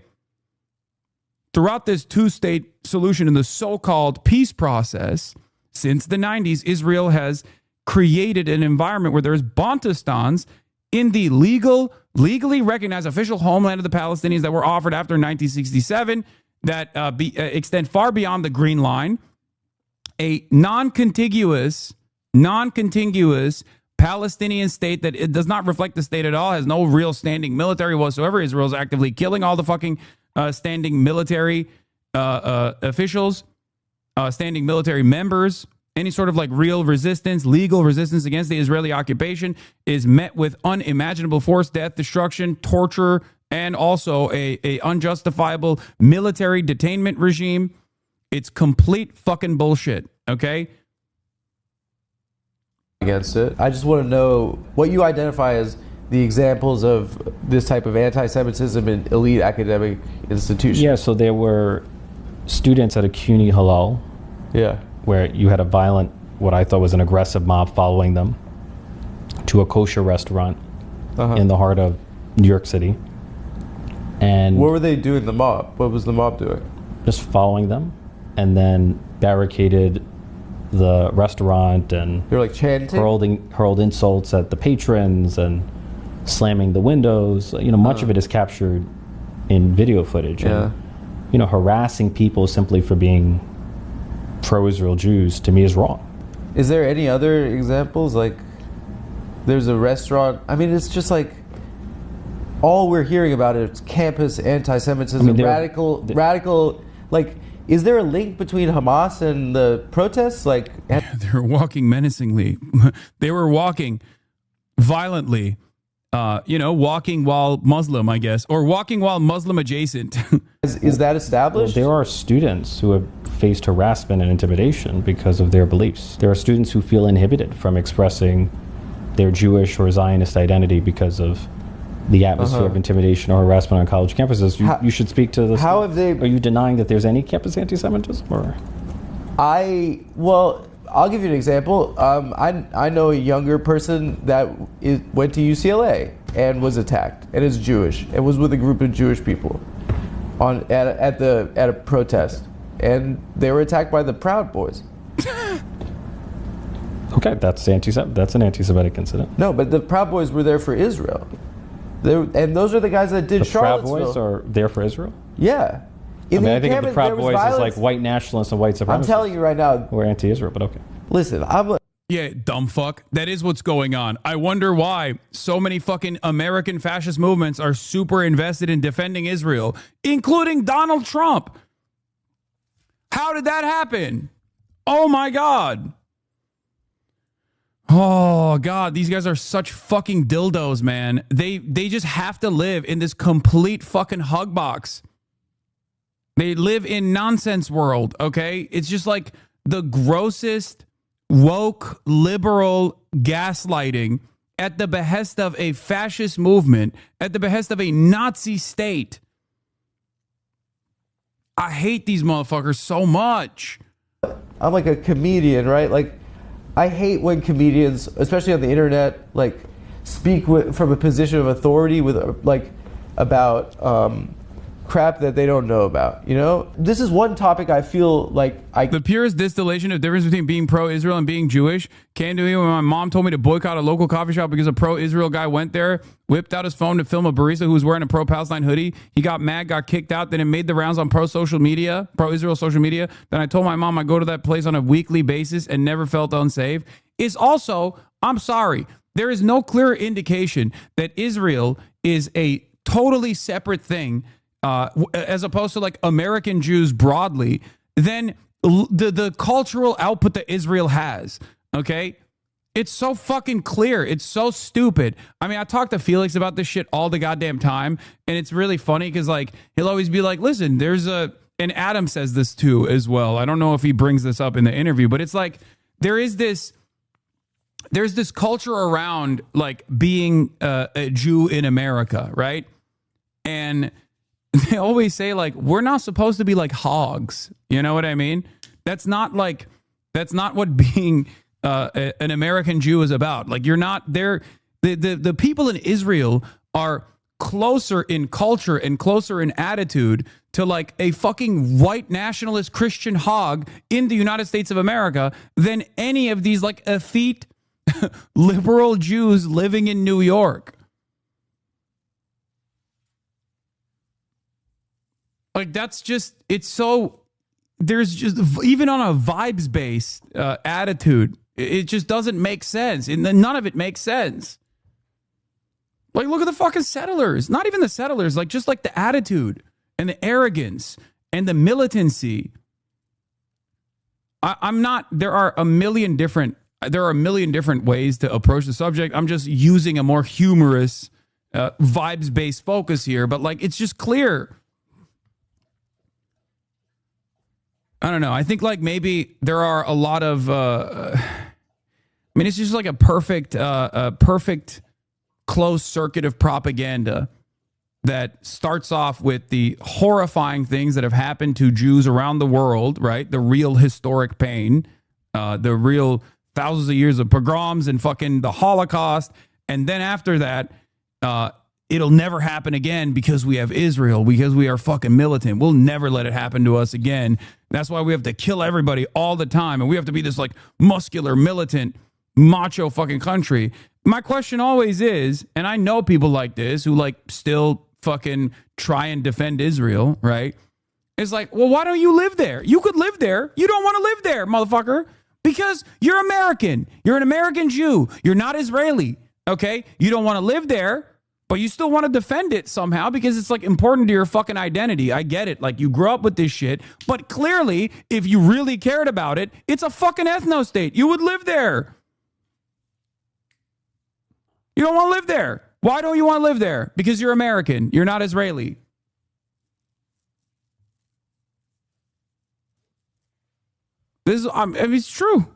Throughout this two-state solution in the so-called peace process, since the 90s, Israel has created an environment where there's Bantustans in the legally recognized official homeland of the Palestinians that were offered after 1967 that extend far beyond the Green Line, a non-contiguous Palestinian state that it does not reflect the state at all, has no real standing military whatsoever. Israel's actively killing all the fucking standing military officials, standing military members, any sort of like real resistance, legal resistance against the Israeli occupation is met with unimaginable force, death, destruction, torture, and also a unjustifiable military detainment regime. It's complete fucking bullshit, okay? Against it. I just want to know what you identify as the examples of this type of anti-Semitism in elite academic institutions. Yeah, so there were students at a CUNY Halal, where you had a violent, what I thought was an aggressive mob following them to a kosher restaurant in the heart of New York City. And what were they doing, the mob? What was the mob doing? Just following them, and then barricaded the restaurant, and they were like chanting, hurled insults at the patrons and slamming the windows. You know, much of it is captured in video footage. And, you know, harassing people simply for being pro-Israel Jews, to me, is wrong. Is there any other examples? Like, there's a restaurant. I mean, it's just like all we're hearing about is campus anti-Semitism, radical. Like, is there a link between Hamas and the protests? Like, they're walking menacingly. They were walking violently. Walking while Muslim, I guess, or walking while Muslim adjacent. Is that established? Well, there are students who have faced harassment and intimidation because of their beliefs. There are students who feel inhibited from expressing their Jewish or Zionist identity because of the atmosphere of intimidation or harassment on college campuses. You should speak to this. How have they? Are you denying that there's any campus anti-Semitism? Or? I'll give you an example. I know a younger person that went to UCLA and was attacked, and is Jewish, and was with a group of Jewish people at a protest, and they were attacked by the Proud Boys. Okay, that's an anti-Semitic incident. No, but the Proud Boys were there for Israel. And those are the guys that did Charlottesville. The Proud Boys are there for Israel? Yeah. I think of the Proud Boys as like white nationalists and white supremacists. I'm telling you right now. We're anti-Israel, but okay. Listen, yeah, dumb fuck. That is what's going on. I wonder why so many fucking American fascist movements are super invested in defending Israel, including Donald Trump. How did that happen? Oh my God. Oh God, these guys are such fucking dildos, man. They just have to live in this complete fucking hug box. They live in nonsense world, okay? It's just like the grossest woke liberal gaslighting at the behest of a fascist movement, at the behest of a Nazi state. I hate these motherfuckers so much. I'm like a comedian, right? Like, I hate when comedians, especially on the internet, like speak from a position of authority with about crap that they don't know about. You know, this is one topic I feel like the purest distillation of difference between being pro-Israel and being Jewish came to me when my mom told me to boycott a local coffee shop because a pro-Israel guy went there, whipped out his phone to film a barista who was wearing a pro-Palestine hoodie. He got mad, got kicked out. Then it made the rounds on pro-Israel social media. Then I told my mom I go to that place on a weekly basis and never felt unsafe. Is also, I'm sorry, there is no clear indication that Israel is a totally separate thing as opposed to like American Jews broadly, than the cultural output that Israel has. Okay. It's so fucking clear. It's so stupid. I mean, I talk to Felix about this shit all the goddamn time. And it's really funny because like, he'll always be like, listen, and Adam says this too as well. I don't know if he brings this up in the interview, but it's like, there's this culture around like being a Jew in America. Right. And they always say like, we're not supposed to be like hogs. You know what I mean? That's not what being an American Jew is about. Like, you're not there. The people in Israel are closer in culture and closer in attitude to like a fucking white nationalist Christian hog in the United States of America than any of these like effete liberal Jews living in New York. Like, that's just, it's so, there's just, even on a vibes-based attitude, it just doesn't make sense. And none of it makes sense. Like, look at the fucking settlers. Not even the settlers, like, just like the attitude and the arrogance and the militancy. I'm not. There are a million different ways to approach the subject. I'm just using a more humorous, vibes-based focus here. But like, it's just clear. I don't know. I think like maybe there are a lot of. I mean, it's just like a perfect closed circuit of propaganda that starts off with the horrifying things that have happened to Jews around the world, right? The real historic pain, the real thousands of years of pogroms and fucking the Holocaust. And then after that, it'll never happen again because we have Israel, because we are fucking militant. We'll never let it happen to us again. That's why we have to kill everybody all the time. And we have to be this like muscular, militant, macho fucking country. My question always is, and I know people like this who like still fucking try and defend Israel, right? It's like, well, why don't you live there? You could live there. You don't want to live there, motherfucker, because you're American. You're an American Jew. You're not Israeli, okay? You don't want to live there, but you still want to defend it somehow because it's like important to your fucking identity. I get it. Like you grew up with this shit, but clearly if you really cared about it, it's a fucking ethno-state. You would live there. You don't want to live there. Why don't you want to live there? Because you're American. You're not Israeli. I mean, it's true.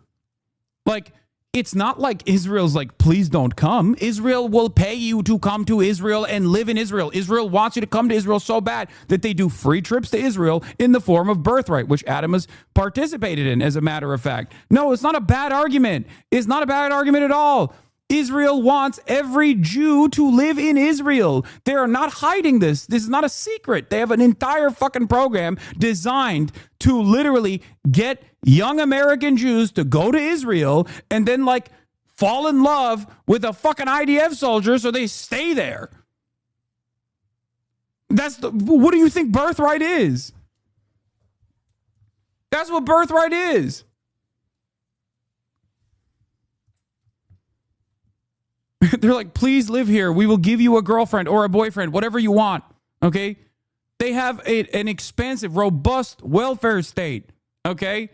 Like, it's not like Israel's like, please don't come. Israel will pay you to come to Israel and live in Israel. Israel wants you to come to Israel so bad that they do free trips to Israel in the form of birthright, which Adam has participated in, as a matter of fact. No, it's not a bad argument. It's not a bad argument at all. Israel wants every Jew to live in Israel. They are not hiding this. This is not a secret. They have an entire fucking program designed to literally get young American Jews to go to Israel and then like fall in love with a fucking IDF soldier so they stay there. What do you think birthright is? That's what birthright is. They're like, please live here. We will give you a girlfriend or a boyfriend, whatever you want. Okay? They have an expansive, robust welfare state. Okay?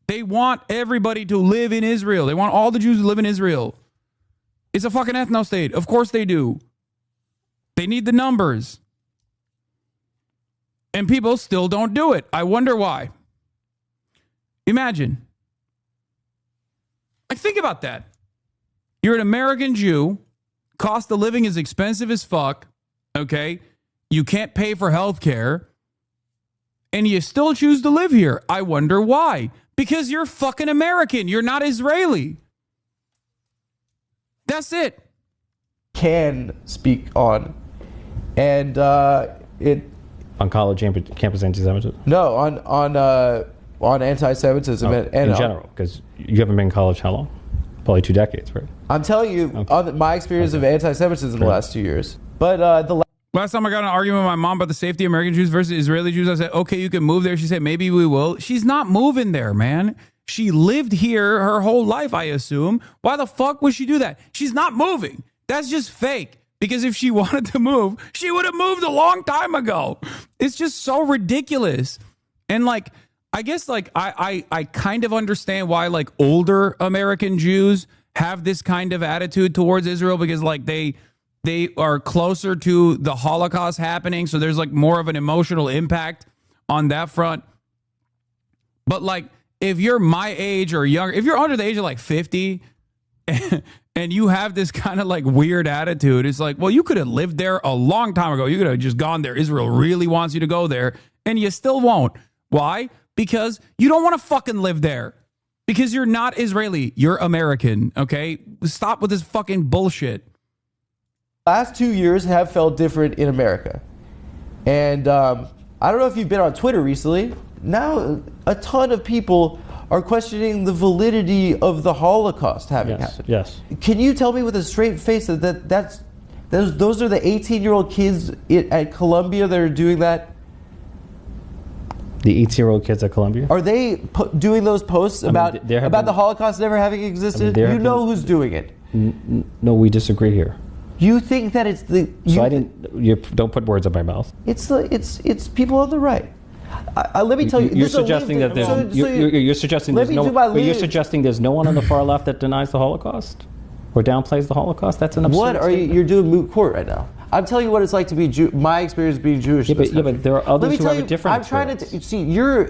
They want everybody to live in Israel. They want all the Jews to live in Israel. It's a fucking ethno-state. Of course they do. They need the numbers. And people still don't do it. I wonder why. Imagine. Like, think about that. You're an American Jew. Cost of living is expensive as fuck. Okay? You can't pay for health care. And you still choose to live here. I wonder why. Because you're fucking American. You're not Israeli. That's it. Can speak on. And it... On college campus anti-Semitism? No, on anti-Semitism. In general, because you haven't been in college how long? Probably 2 decades, right? I'm telling you, on my experience of anti-Semitism the last 2 years. But last time I got in an argument with my mom about the safety of American Jews versus Israeli Jews, I said, okay, you can move there. She said, maybe we will. She's not moving there, man. She lived here her whole life, I assume. Why the fuck would she do that? She's not moving. That's just fake. Because if she wanted to move, she would have moved a long time ago. It's just so ridiculous. And like, I guess like I kind of understand why like older American Jews have this kind of attitude towards Israel, because like they are closer to the Holocaust happening. So there's like more of an emotional impact on that front. But like, if you're my age or younger, if you're under the age of like 50 and you have this kind of like weird attitude, it's like, well, you could have lived there a long time ago. You could have just gone there. Israel really wants you to go there, and you still won't. Why? Because you don't want to fucking live there. Because you're not Israeli. You're American, okay? Stop with this fucking bullshit. Last 2 years have felt different in America. And I don't know if you've been on Twitter recently. Now, a ton of people are questioning the validity of the Holocaust having happened. Yes. Can you tell me with a straight face that those are the 18-year-old kids at Columbia that are doing that? The 18-year-old kids at Columbia? Are they doing those posts about the Holocaust never having existed? You know who's doing it. No, we disagree here. You think that it's the... So I didn't... You don't put words in my mouth. It's people on the right. Let me tell you. You're suggesting that there's. You're suggesting there's no. But you're suggesting there's no one on the far left that denies the Holocaust or downplays the Holocaust. That's an absurd. What are you? You're doing moot court right now. I'm telling you what it's like to be my experience being Jewish. Yeah, but there are others who have a different. I'm trying to see. You're.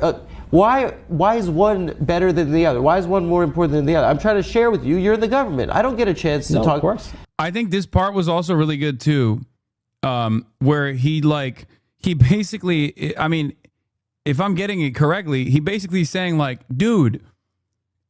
Why is one better than the other? Why is one more important than the other? I'm trying to share with you. You're in the government. I don't get a chance to talk. Of course. I think this part was also really good too, where he basically. I mean, if I'm getting it correctly, he basically saying like, dude,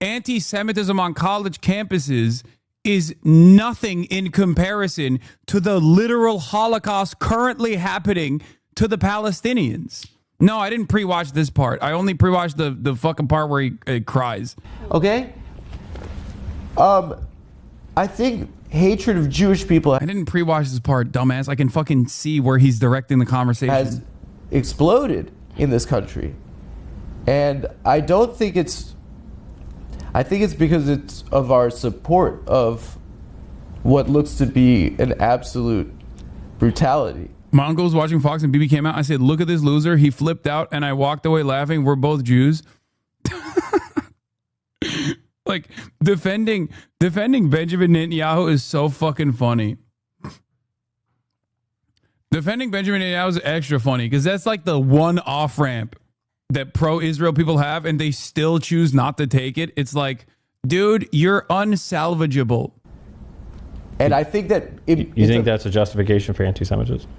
anti-Semitism on college campuses is nothing in comparison to the literal Holocaust currently happening to the Palestinians. No, I didn't pre-watch this part. I only pre-watched the fucking part where he cries. Okay. I think hatred of Jewish people I didn't pre-watch this part, dumbass. I can fucking see where he's directing the conversation. Has exploded in this country. And I don't think it's... I think it's because it's of our support of what looks to be an absolute brutality. My uncle was watching Fox and BB came out. I said, look at this loser. He flipped out and I walked away laughing. We're both Jews. Like, defending Benjamin Netanyahu is so fucking funny. Defending Benjamin Netanyahu is extra funny because that's like the one off-ramp that pro-Israel people have and they still choose not to take it. It's like, dude, you're unsalvageable. And I think that... You think that's a justification for anti-Semitism?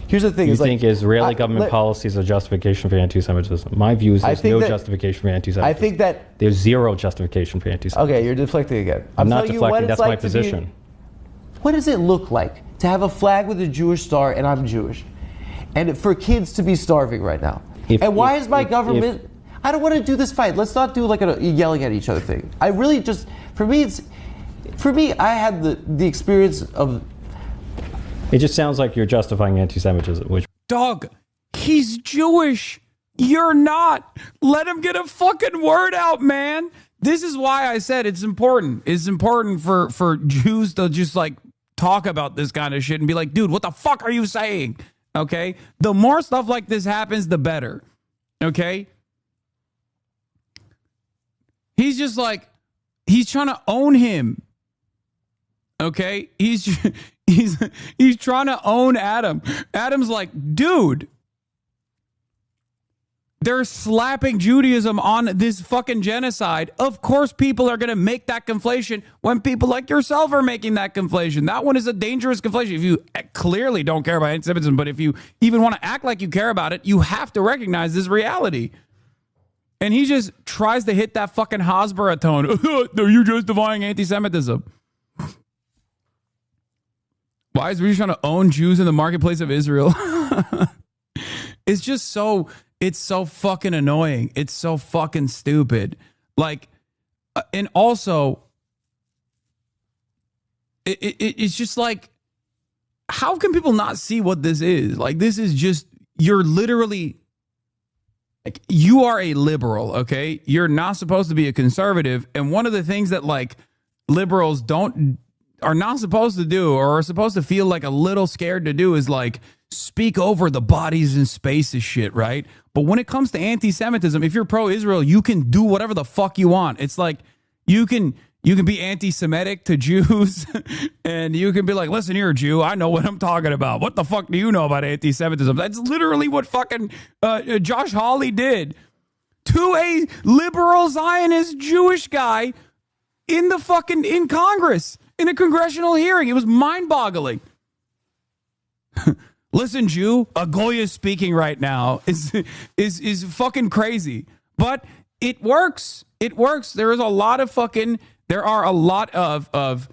Here's the thing. You think Israeli government policy is a justification for anti-Semitism? My view is there's no justification for anti-Semitism. I think that... There's zero justification for anti-Semitism. Okay, you're deflecting again. I'm not deflecting. That's my position. What does it look like to have a flag with a Jewish star and I'm Jewish? And for kids to be starving right now? Why is my government... I don't want to do this fight. Let's not do like a yelling at each other thing. I really just... For me, I had the experience of... It just sounds like you're justifying anti-Semitism, which... Dog, he's Jewish. You're not. Let him get a fucking word out, man. This is why I said it's important. It's important for Jews to just like talk about this kind of shit and be like, dude, what the fuck are you saying? Okay? The more stuff like this happens, the better. Okay? He's just like, he's trying to own him. Okay? He's trying to own Adam. Adam's like, dude, they're slapping Judaism on this fucking genocide. Of course people are going to make that conflation when people like yourself are making that conflation. That one is a dangerous conflation. If you clearly don't care about anti-Semitism, but if you even want to act like you care about it, you have to recognize this reality. And he just tries to hit that fucking Hasbara tone. Are you justifying anti-Semitism? Why is Richie trying to own Jews in the marketplace of Israel? It's just so, it's so fucking annoying. It's so fucking stupid. Like, and also, it's just like, how can people not see what this is? Like, this is just, you're literally, like, you are a liberal, okay? You're not supposed to be a conservative. And one of the things that, like, liberals are not supposed to do or are supposed to feel like a little scared to do is like speak over the bodies and spaces shit, right? But when it comes to anti-Semitism, if you're pro-Israel, you can do whatever the fuck you want. It's like you can be anti-Semitic to Jews and you can be like, listen, you're a Jew. I know what I'm talking about. What the fuck do you know about anti-Semitism? That's literally what fucking Josh Hawley did to a liberal Zionist Jewish guy in Congress. In a congressional hearing. It was mind-boggling. Listen, Jew, a goy is speaking right now is fucking crazy. But it works. It works. There are a lot of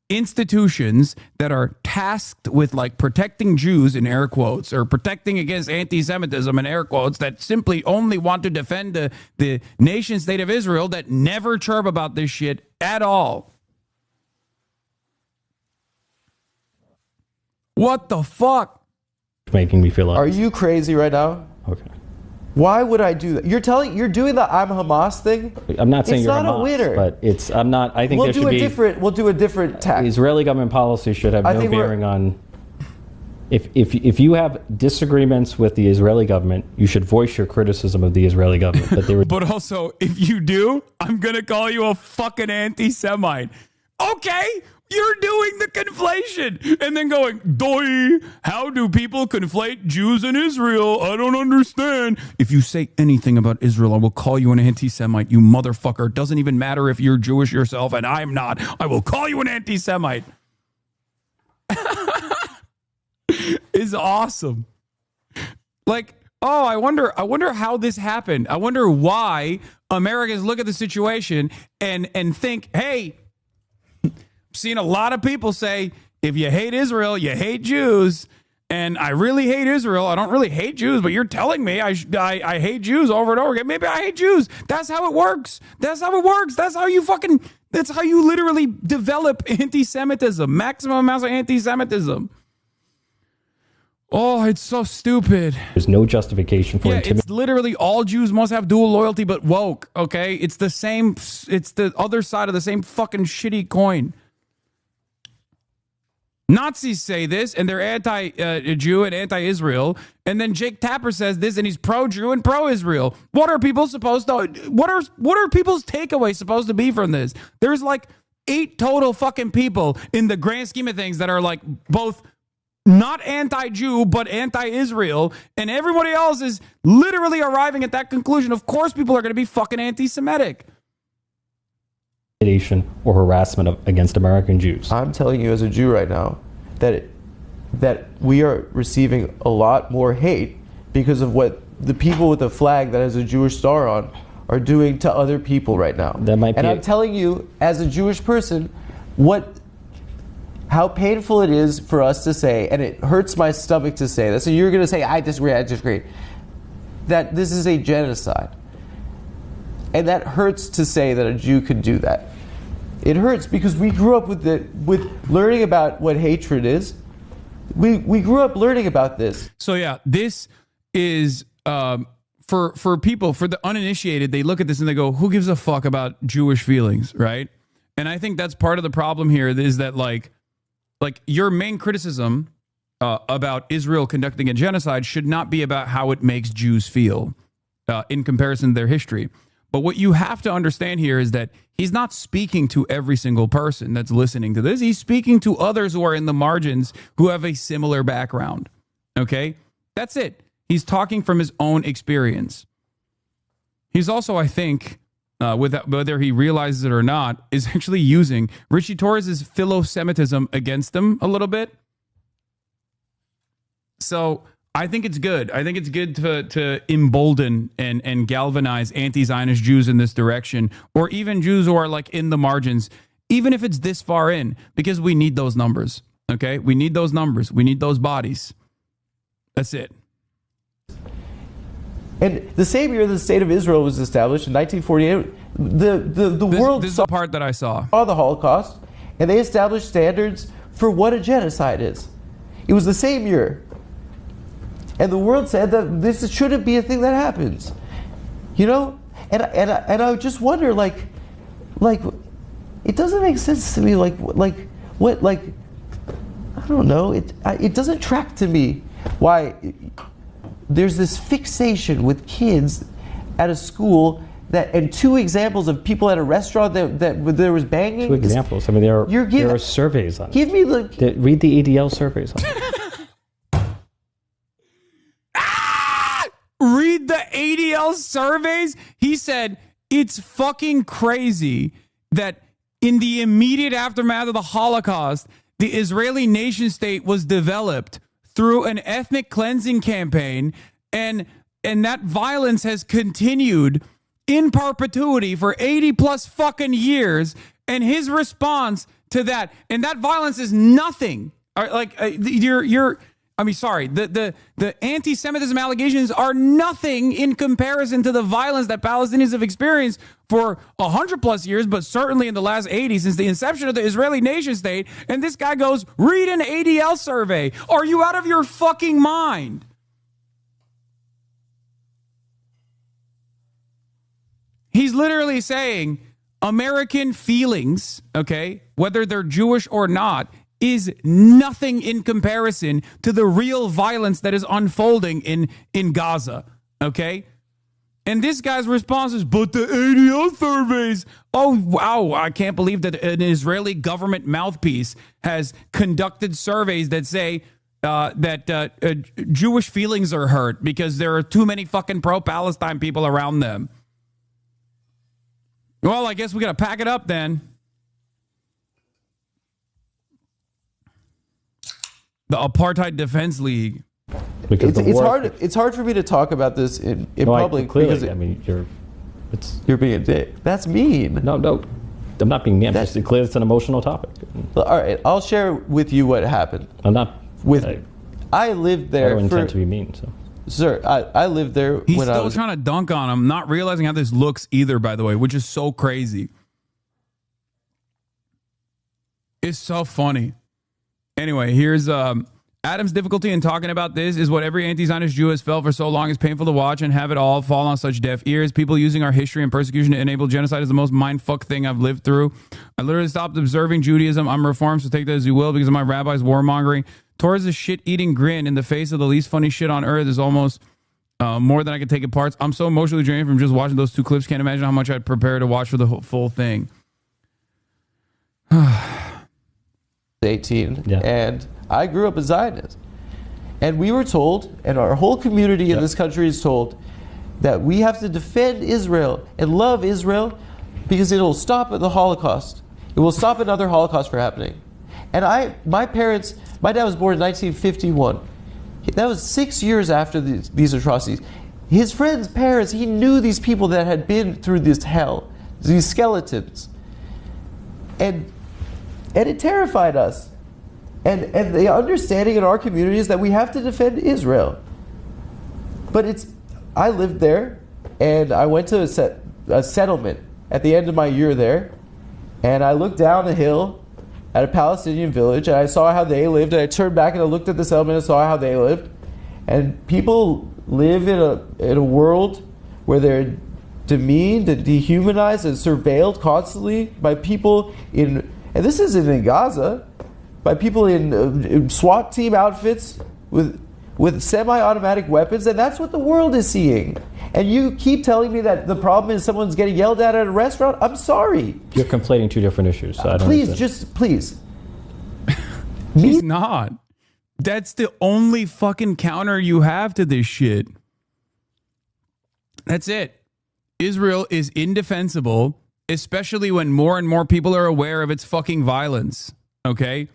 institutions that are tasked with like protecting Jews in air quotes or protecting against anti-Semitism in air quotes that simply only want to defend the nation state of Israel that never chirp about this shit at all. What the fuck? Making me feel like... Are you crazy right now? Okay. Why would I do that? You're doing the I'm Hamas thing? I'm not saying it's you're not Hamas, a winner. but I'm not... I think we'll do a different tack. Israeli government policy should have no bearing on If you have disagreements with the Israeli government, you should voice your criticism of the Israeli government. But they were But also, if you do, I'm going to call you a fucking anti-Semite. Okay, you're doing the conflation. And then going, doy, how do people conflate Jews and Israel? I don't understand. If you say anything about Israel, I will call you an anti-Semite, you motherfucker. It doesn't even matter if you're Jewish yourself, and I'm not. I will call you an anti-Semite. Is awesome. Like, oh, I wonder how this happened. I wonder why Americans look at the situation and think, hey, I've seen a lot of people say, if you hate Israel, you hate Jews. And I really hate Israel. I don't really hate Jews, but you're telling me I hate Jews over and over again. Maybe I hate Jews. That's how it works. That's how it works. That's how you literally develop anti-Semitism, maximum amounts of anti-Semitism. Oh, it's so stupid. There's no justification for intimidation. It's literally all Jews must have dual loyalty but woke, okay? It's the same, it's the other side of the same fucking shitty coin. Nazis say this, and they're anti-Jew and anti-Israel, and then Jake Tapper says this, and he's pro-Jew and pro-Israel. What are people supposed to, what are people's takeaways supposed to be from this? There's like 8 total fucking people in the grand scheme of things that are like both not anti-Jew, but anti-Israel, and everybody else is literally arriving at that conclusion. Of course people are going to be fucking anti-Semitic. Or harassment against American Jews. I'm telling you as a Jew right now that we are receiving a lot more hate because of what the people with the flag that has a Jewish star on are doing to other people right now. That might be I'm telling you as a Jewish person how painful it is for us to say, and it hurts my stomach to say this, and you're going to say, I disagree, that this is a genocide. And that hurts to say that a Jew could do that. It hurts because we grew up with learning about what hatred is. We grew up learning about this. So yeah, this is for people, for the uninitiated, they look at this and they go, who gives a fuck about Jewish feelings, right? And I think that's part of the problem here is that like your main criticism about Israel conducting a genocide should not be about how it makes Jews feel in comparison to their history. But what you have to understand here is that he's not speaking to every single person that's listening to this. He's speaking to others who are in the margins who have a similar background. Okay? That's it. He's talking from his own experience. He's also, I think, whether he realizes it or not, is actually using Richie Torres' philo-Semitism against him a little bit. So I think it's good. I think it's good to embolden and galvanize anti-Zionist Jews in this direction, or even Jews who are like in the margins, even if it's this far in, because we need those numbers. Okay? We need those numbers. We need those bodies. That's it. And the same year the state of Israel was established in 1948, the world this is the part that I saw the Holocaust, and they established standards for what a genocide is. It was the same year. And the world said that this shouldn't be a thing that happens. You know? And I just wonder, like it doesn't make sense to me, I don't know, it doesn't track to me why there's this fixation with kids at a school and 2 examples of people at a restaurant that there was banging. 2 examples. I mean, there are surveys on it. Give me read the ADL surveys on it. Read the ADL surveys. He said it's fucking crazy that in the immediate aftermath of the Holocaust, the Israeli nation state was developed through an ethnic cleansing campaign, and that violence has continued in perpetuity for 80 plus fucking years. And his response to that, and that violence is nothing. The anti-Semitism allegations are nothing in comparison to the violence that Palestinians have experienced for 100 plus years, but certainly in the last 80 since the inception of the Israeli nation state. And this guy goes, read an ADL survey. Are you out of your fucking mind? He's literally saying American feelings, okay, whether they're Jewish or not, is nothing in comparison to the real violence that is unfolding in Gaza. Okay? And this guy's response is, but the ADL surveys. Oh, wow. I can't believe that an Israeli government mouthpiece has conducted surveys that say that Jewish feelings are hurt because there are too many fucking pro-Palestine people around them. Well, I guess we got to pack it up then. The Apartheid Defense League. It's hard for me to talk about this in public clearly, because you're being a dick. That's mean. No, I'm not being mean. I'm just clear it's an emotional topic. All right, I'll share with you what happened. I'm not. I lived there. I don't intend to be mean, so. Sir, I lived there. He's still trying to dunk on him, not realizing how this looks either, by the way, which is so crazy. It's so funny. Anyway, here's Adam's difficulty in talking about this is what every anti-Zionist Jew has felt for so long is painful to watch and have it all fall on such deaf ears. People using our history and persecution to enable genocide is the most mindfuck thing I've lived through. I literally stopped observing Judaism. I'm reformed, so take that as you will, because of my rabbi's warmongering. Torres' shit-eating grin in the face of the least funny shit on earth is almost more than I could take apart. I'm so emotionally drained from just watching those two clips. Can't imagine how much I'd prepare to watch for the full thing. 18, and I grew up a Zionist, and we were told, and our whole community in this country is told, that we have to defend Israel and love Israel because it'll stop the Holocaust. It will stop another Holocaust from happening. And my dad was born in 1951. That was 6 years after these atrocities. His friends' parents, he knew these people that had been through this hell, these skeletons, and it terrified us. And the understanding in our community is that we have to defend Israel. But I lived there, and I went to a settlement at the end of my year there, and I looked down the hill at a Palestinian village, and I saw how they lived, and I turned back and I looked at the settlement and saw how they lived. And people live in a world where they're demeaned and dehumanized and surveilled constantly by people and this isn't in Gaza, by people in SWAT team outfits with semi-automatic weapons, and that's what the world is seeing. And you keep telling me that the problem is someone's getting yelled at a restaurant? I'm sorry. You're conflating two different issues. So I don't please. He's not. That's the only fucking counter you have to this shit. That's it. Israel is indefensible, especially when more and more people are aware of its fucking violence. Okay?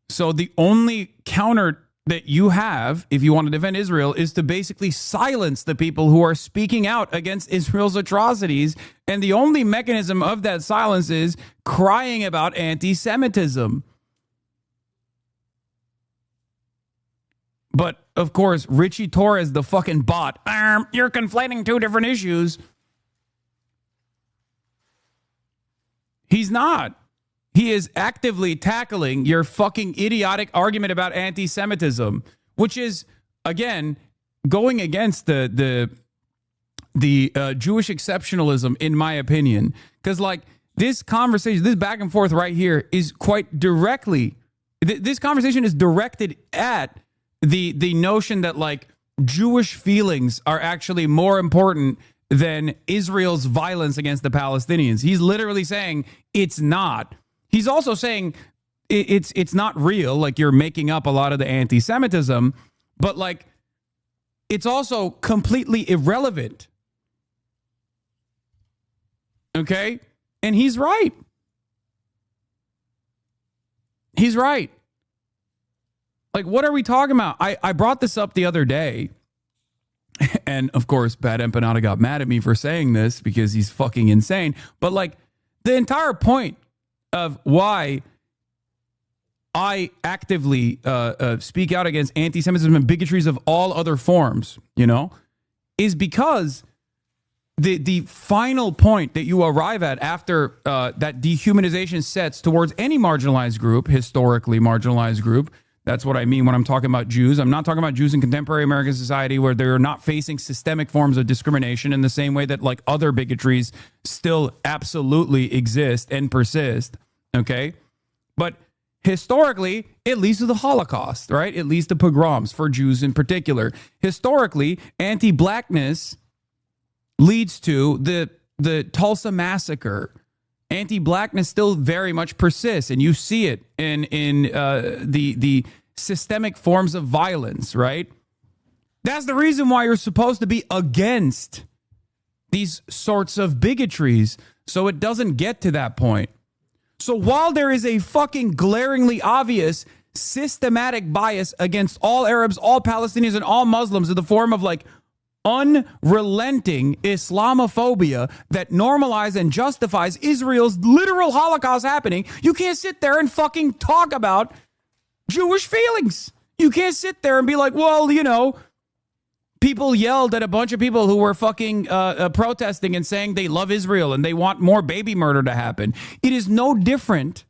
So the only counter that you have, if you want to defend Israel, is to basically silence the people who are speaking out against Israel's atrocities. And the only mechanism of that silence is crying about anti-Semitism. But, of course, Richie Torres, the fucking bot, you're conflating two different issues. He's not. He is actively tackling your fucking idiotic argument about anti-Semitism, which is, again, going against the Jewish exceptionalism, in my opinion. Because, like, this conversation, this back and forth right here is quite directly, this conversation is directed at the notion that, like, Jewish feelings are actually more important than Israel's violence against the Palestinians. He's literally saying it's not. He's also saying it's not real, like you're making up a lot of the anti-Semitism, but like it's also completely irrelevant. Okay? And he's right. He's right. Like, what are we talking about? I brought this up the other day. And, of course, Bad Empanada got mad at me for saying this because he's fucking insane. But, like, the entire point of why I actively speak out against anti-Semitism and bigotries of all other forms, you know, is because the final point that you arrive at after that dehumanization sets towards any marginalized group, historically marginalized group. That's what I mean when I'm talking about Jews. I'm not talking about Jews in contemporary American society where they're not facing systemic forms of discrimination in the same way that like other bigotries still absolutely exist and persist. Okay. But historically, it leads to the Holocaust, right? It leads to pogroms for Jews in particular. Historically, anti-blackness leads to the Tulsa massacre. Anti-blackness still very much persists, and you see it in the systemic forms of violence, right? That's the reason why you're supposed to be against these sorts of bigotries, so it doesn't get to that point. So while there is a fucking glaringly obvious systematic bias against all Arabs, all Palestinians, and all Muslims in the form of like unrelenting Islamophobia that normalizes and justifies Israel's literal Holocaust happening, you can't sit there and fucking talk about Jewish feelings. You can't sit there and be like, well, you know, people yelled at a bunch of people who were fucking protesting and saying they love Israel and they want more baby murder to happen. It is no different.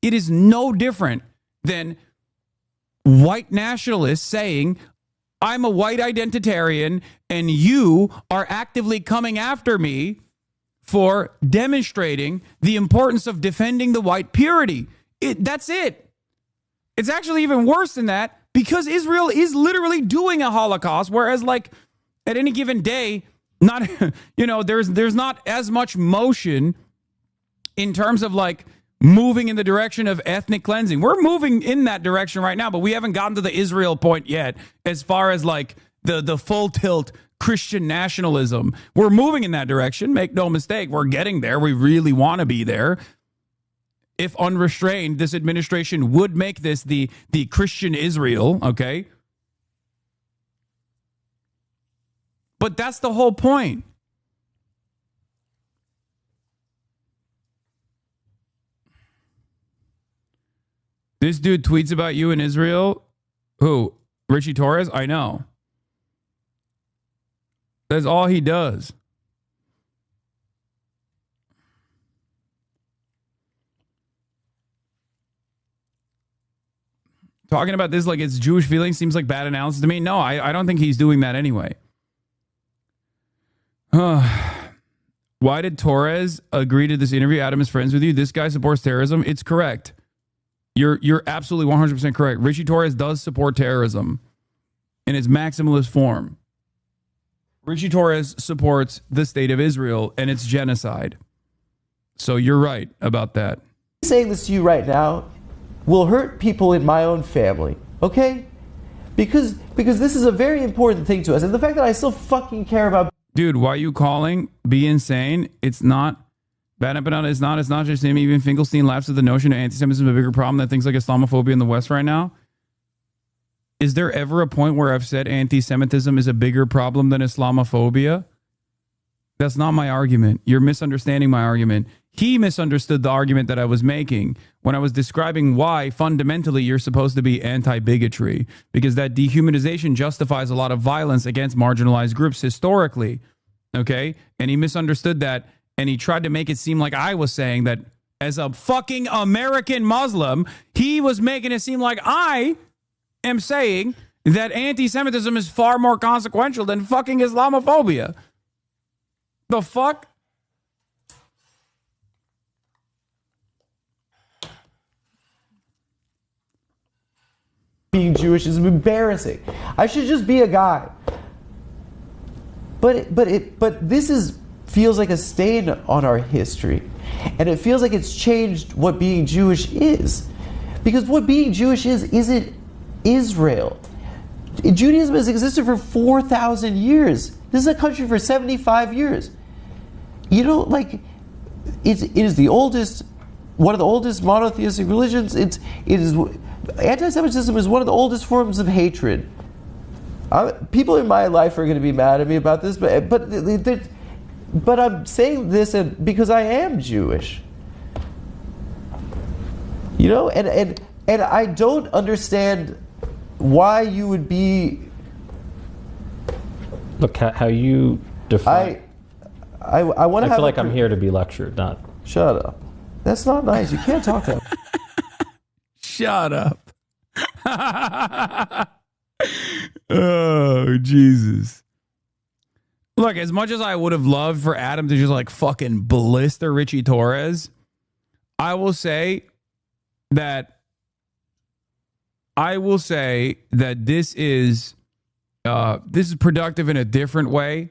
It is no different than white nationalists saying, I'm a white identitarian and you are actively coming after me for demonstrating the importance of defending the white purity. That's it. It's actually even worse than that, because Israel is literally doing a Holocaust, whereas like at any given day, not, you know, there's not as much motion in terms of like moving in the direction of ethnic cleansing. We're moving in that direction right now, but we haven't gotten to the Israel point yet as far as like the full tilt Christian nationalism. We're moving in that direction. Make no mistake. We're getting there. We really want to be there. If unrestrained, this administration would make this the Christian Israel, okay? But that's the whole point. This dude tweets about you in Israel. Who? Richie Torres? I know. That's all he does. Talking about this like it's Jewish feelings seems like bad analysis to me. No, I don't think he's doing that anyway. Why did Torres agree to this interview? Adam is friends with you. This guy supports terrorism. It's correct. You're absolutely 100% correct. Richie Torres does support terrorism in its maximalist form. Richie Torres supports the state of Israel and its genocide. So you're right about that. Saying this to you right now will hurt people in my own family, okay? Because this is a very important thing to us. And the fact that I still fucking care about... Dude, why are you calling? Be insane. It's not... It's not just him. Even Finkelstein laughs at the notion of anti-Semitism is a bigger problem than things like Islamophobia in the West right now. Is there ever a point where I've said anti-Semitism is a bigger problem than Islamophobia? That's not my argument. You're misunderstanding my argument. He misunderstood the argument that I was making when I was describing why fundamentally you're supposed to be anti-bigotry, because that dehumanization justifies a lot of violence against marginalized groups historically. Okay? And he misunderstood that, and he tried to make it seem like I was saying that as a fucking American Muslim, he was making it seem like I am saying that anti-Semitism is far more consequential than fucking Islamophobia. The fuck? Being Jewish is embarrassing. I should just be a guy. But this feels like a stain on our history. And it feels like it's changed what being Jewish is. Because what being Jewish is isn't Israel. Judaism has existed for 4,000 years. This is a country for 75 years. You know, like, it is the oldest, one of the oldest monotheistic religions. Anti-Semitism is one of the oldest forms of hatred. People in my life are going to be mad at me about this, but I'm saying this because I am Jewish. You know, and I don't understand why you would be. Look how you define. I want to. I feel like I'm here to be lectured, not. Shut up. That's not nice. You can't talk that. Shut up. Oh, Jesus. Look, as much as I would have loved for Adam to just like fucking blister Richie Torres, I will say that I will say that this is productive in a different way.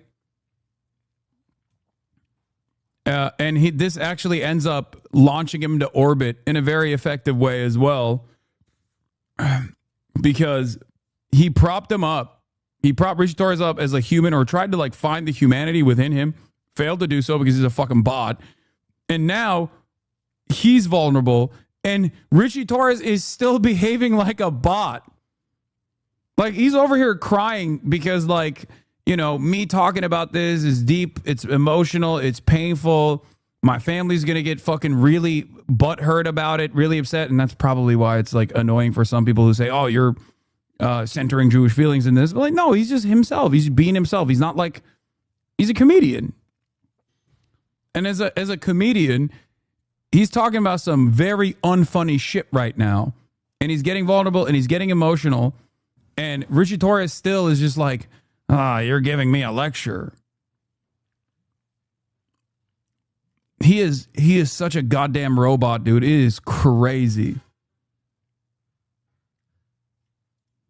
And this actually ends up launching him to orbit in a very effective way as well, because he propped him up. He propped Richie Torres up as a human, or tried to like find the humanity within him. Failed to do so because he's a fucking bot. And now he's vulnerable, and Richie Torres is still behaving like a bot. Like, he's over here crying because, like, you know, me talking about this is deep, it's emotional, it's painful. My family's going to get fucking really butthurt about it, really upset. And that's probably why it's like annoying for some people who say, oh, you're centering Jewish feelings in this. But like, no, he's just himself. He's being himself. He's not like, he's a comedian. And as a comedian, he's talking about some very unfunny shit right now. And he's getting vulnerable and he's getting emotional. And Richie Torres still is just like, you're giving me a lecture. He is such a goddamn robot, dude. It is crazy.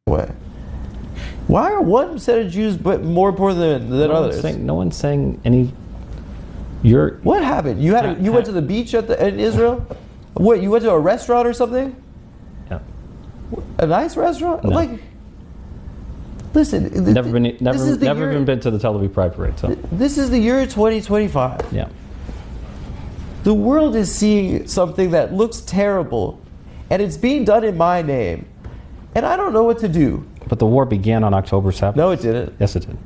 What? Why are one set of Jews but more important than others? No one's saying any. What happened? You went to the beach in Israel? What? You went to a restaurant or something? Yeah. A nice restaurant? No. Like, listen. Never been to the Tel Aviv Pride Parade. So this is the year 2025. Yeah. The world is seeing something that looks terrible, and it's being done in my name, and I don't know what to do. But the war began on October 7th. No, it didn't. Yes, it did.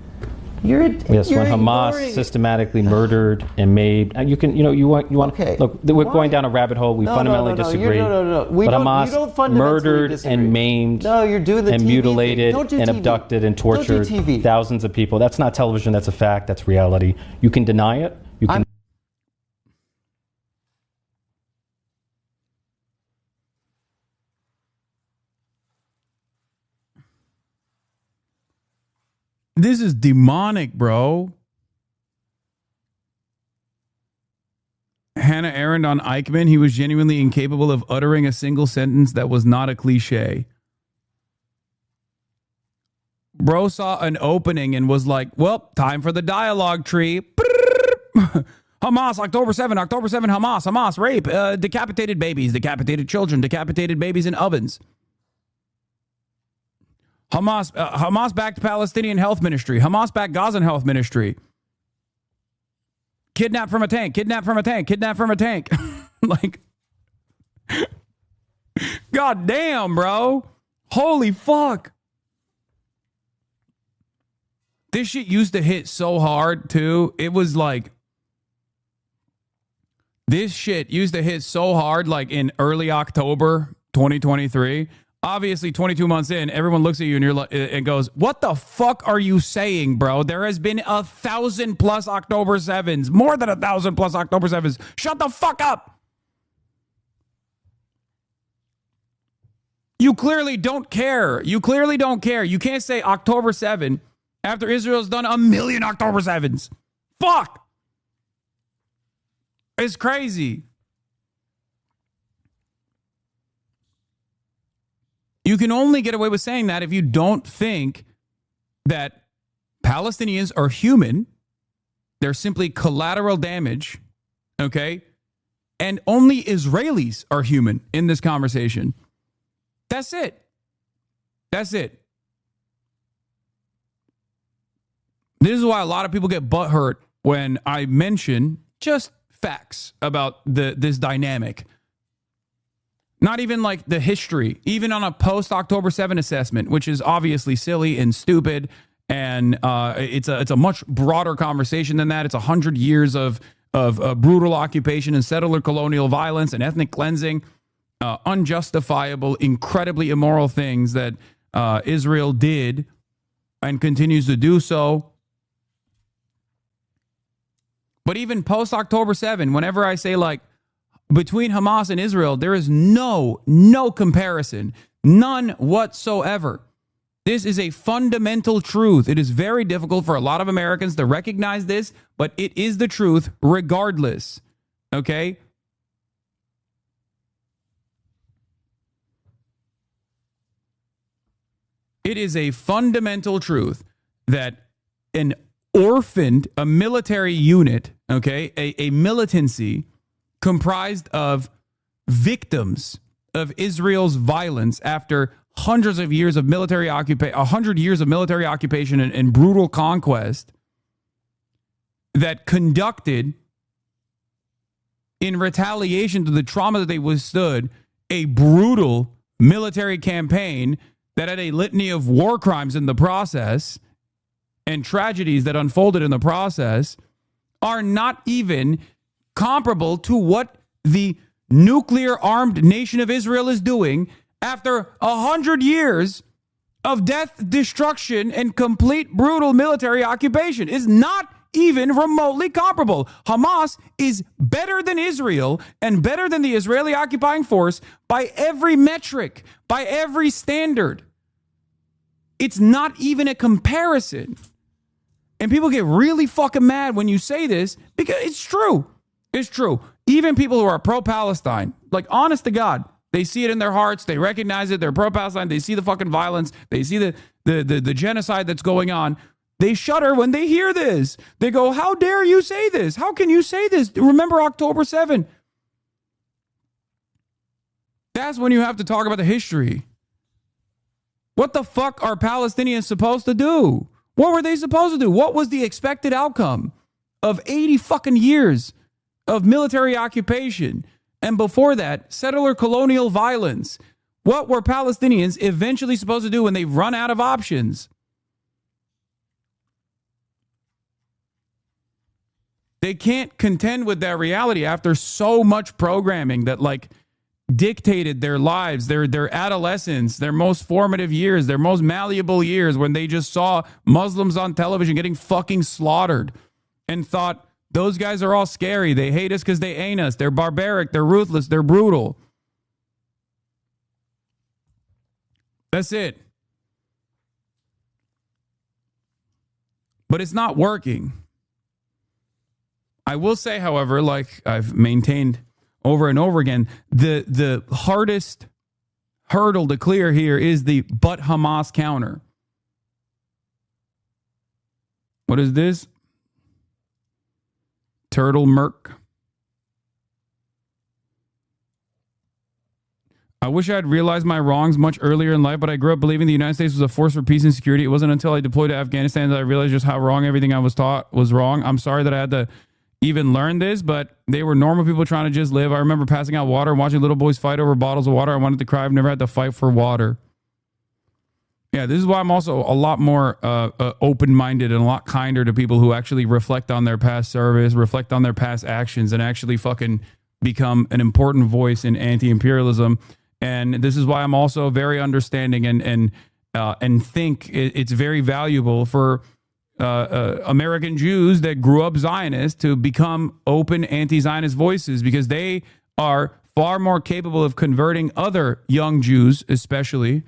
When Hamas systematically murdered and made. You want. Okay. Look, we're going down a rabbit hole. We fundamentally disagree. No. But Hamas murdered and maimed. No, you're doing the and TV mutilated thing. and abducted and tortured thousands of people. That's not television. That's a fact. That's reality. You can deny it. You can. This is demonic, bro. Hannah Arendt on Eichmann. He was genuinely incapable of uttering a single sentence that was not a cliche. Bro saw an opening and was like, well, time for the dialogue tree. Hamas, October 7, Hamas, rape, decapitated babies, decapitated children, decapitated babies in ovens. Hamas-backed Palestinian Health Ministry. Hamas-backed Gazan Health Ministry. Kidnapped from a tank. Like, god damn, bro. Holy fuck. This shit used to hit so hard, too. It was like, this shit used to hit so hard, like in early October 2023. Obviously, 22 months in, everyone looks at you and you're like, and goes, "What the fuck are you saying, bro? There has been 1,000+ October 7s, more than 1,000+ October 7s. Shut the fuck up! You clearly don't care. You can't say October 7 after Israel's done 1,000,000 October 7s. Fuck! It's crazy." You can only get away with saying that if you don't think that Palestinians are human. They're simply collateral damage, okay? And only Israelis are human in this conversation. That's it. This is why a lot of people get butthurt when I mention just facts about this dynamic. Not even like the history, even on a post-October 7 assessment, which is obviously silly and stupid. And it's a much broader conversation than that. It's 100 years of brutal occupation and settler colonial violence and ethnic cleansing, unjustifiable, incredibly immoral things that Israel did and continues to do so. But even post-October 7, whenever I say like, between Hamas and Israel, there is no comparison, none whatsoever. This is a fundamental truth. It is very difficult for a lot of Americans to recognize this, but it is the truth regardless. Okay? It is a fundamental truth that a military unit, okay, a militancy comprised of victims of Israel's violence after hundreds of years of military occupation, 100 years of military occupation and brutal conquest, that conducted, in retaliation to the trauma that they withstood, a brutal military campaign that had a litany of war crimes in the process and tragedies that unfolded in the process, are not even comparable to what the nuclear-armed nation of Israel is doing after 100 years of death, destruction, and complete brutal military occupation. Is not even remotely comparable. Hamas is better than Israel and better than the Israeli occupying force by every metric, by every standard. It's not even a comparison. And people get really fucking mad when you say this because it's true. It's true. Even people who are pro-Palestine, like, honest to God, they see it in their hearts. They recognize it. They're pro-Palestine. They see the fucking violence. They see the genocide that's going on. They shudder when they hear this. They go, how dare you say this? How can you say this? Remember October 7th. That's when you have to talk about the history. What the fuck are Palestinians supposed to do? What were they supposed to do? What was the expected outcome of 80 fucking years of military occupation? And before that, settler colonial violence. What were Palestinians eventually supposed to do when they run out of options? They can't contend with that reality after so much programming that, like, dictated their lives, their adolescence, their most formative years, their most malleable years, when they just saw Muslims on television getting fucking slaughtered and thought, those guys are all scary. They hate us because they ain't us. They're barbaric. They're ruthless. They're brutal. That's it. But it's not working. I will say, however, like I've maintained over and over again, the hardest hurdle to clear here is the but Hamas counter. What is this? Turtle Merc. I wish I had realized my wrongs much earlier in life, but I grew up believing the United States was a force for peace and security. It wasn't until I deployed to Afghanistan that I realized just how wrong everything I was taught was wrong. I'm sorry that I had to even learn this, but they were normal people trying to just live. I remember passing out water and watching little boys fight over bottles of water. I wanted to cry. I've never had to fight for water. Yeah, this is why I'm also a lot more open-minded and a lot kinder to people who actually reflect on their past service, reflect on their past actions, and actually fucking become an important voice in anti-imperialism. And this is why I'm also very understanding and think it's very valuable for American Jews that grew up Zionist to become open anti-Zionist voices, because they are far more capable of converting other young Jews, especially,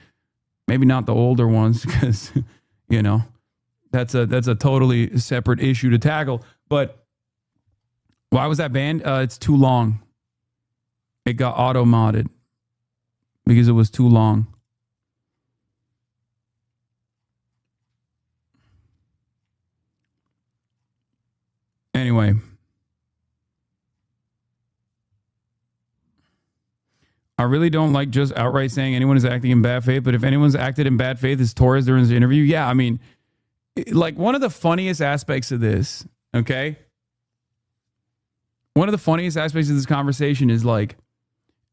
maybe not the older ones, because, you know, that's a totally separate issue to tackle. But why was that banned? It's too long. It got auto-modded because it was too long. Anyway, I really don't like just outright saying anyone is acting in bad faith, but if anyone's acted in bad faith, it's Torres during his interview. Yeah, I mean, like, one of the funniest aspects of this, okay? One of the funniest aspects of this conversation is, like,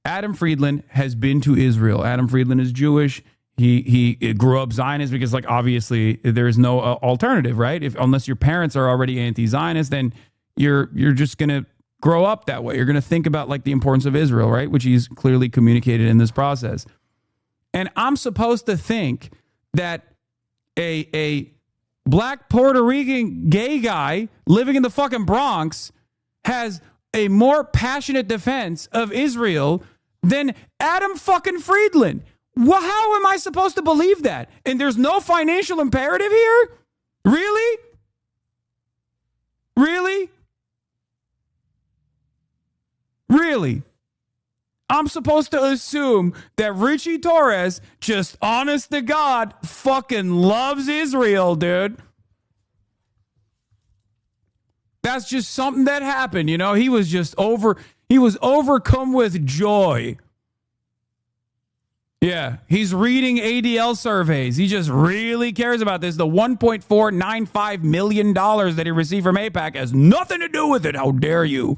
Adam Friedland has been to Israel. Adam Friedland is Jewish. He grew up Zionist because, like, obviously there's no alternative, right? Unless your parents are already anti-Zionist, then you're just going to grow up that way. You're going to think about, like, the importance of Israel, right? Which he's clearly communicated in this process. And I'm supposed to think that a black Puerto Rican gay guy living in the fucking Bronx has a more passionate defense of Israel than Adam fucking Friedland. Well, how am I supposed to believe that? And there's no financial imperative here? Really? Really? Really? I'm supposed to assume that Richie Torres, just honest to God, fucking loves Israel, dude. That's just something that happened, you know? He was overcome with joy. Yeah, he's reading ADL surveys. He just really cares about this. The $1.495 million that he received from AIPAC has nothing to do with it. How dare you?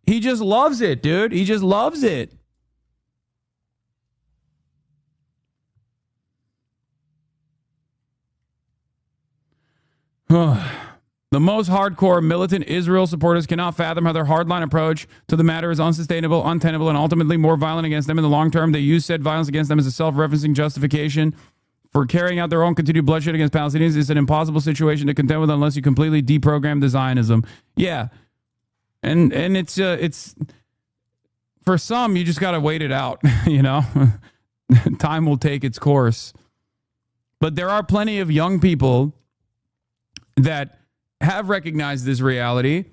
He just loves it, dude. He just loves it. The most hardcore militant Israel supporters cannot fathom how their hardline approach to the matter is unsustainable, untenable, and ultimately more violent against them in the long term. They use said violence against them as a self-referencing justification for carrying out their own continued bloodshed against Palestinians. It's an impossible situation to contend with unless you completely deprogram the Zionism. Yeah. And it's for some, you just got to wait it out, you know? Time will take its course. But there are plenty of young people that have recognized this reality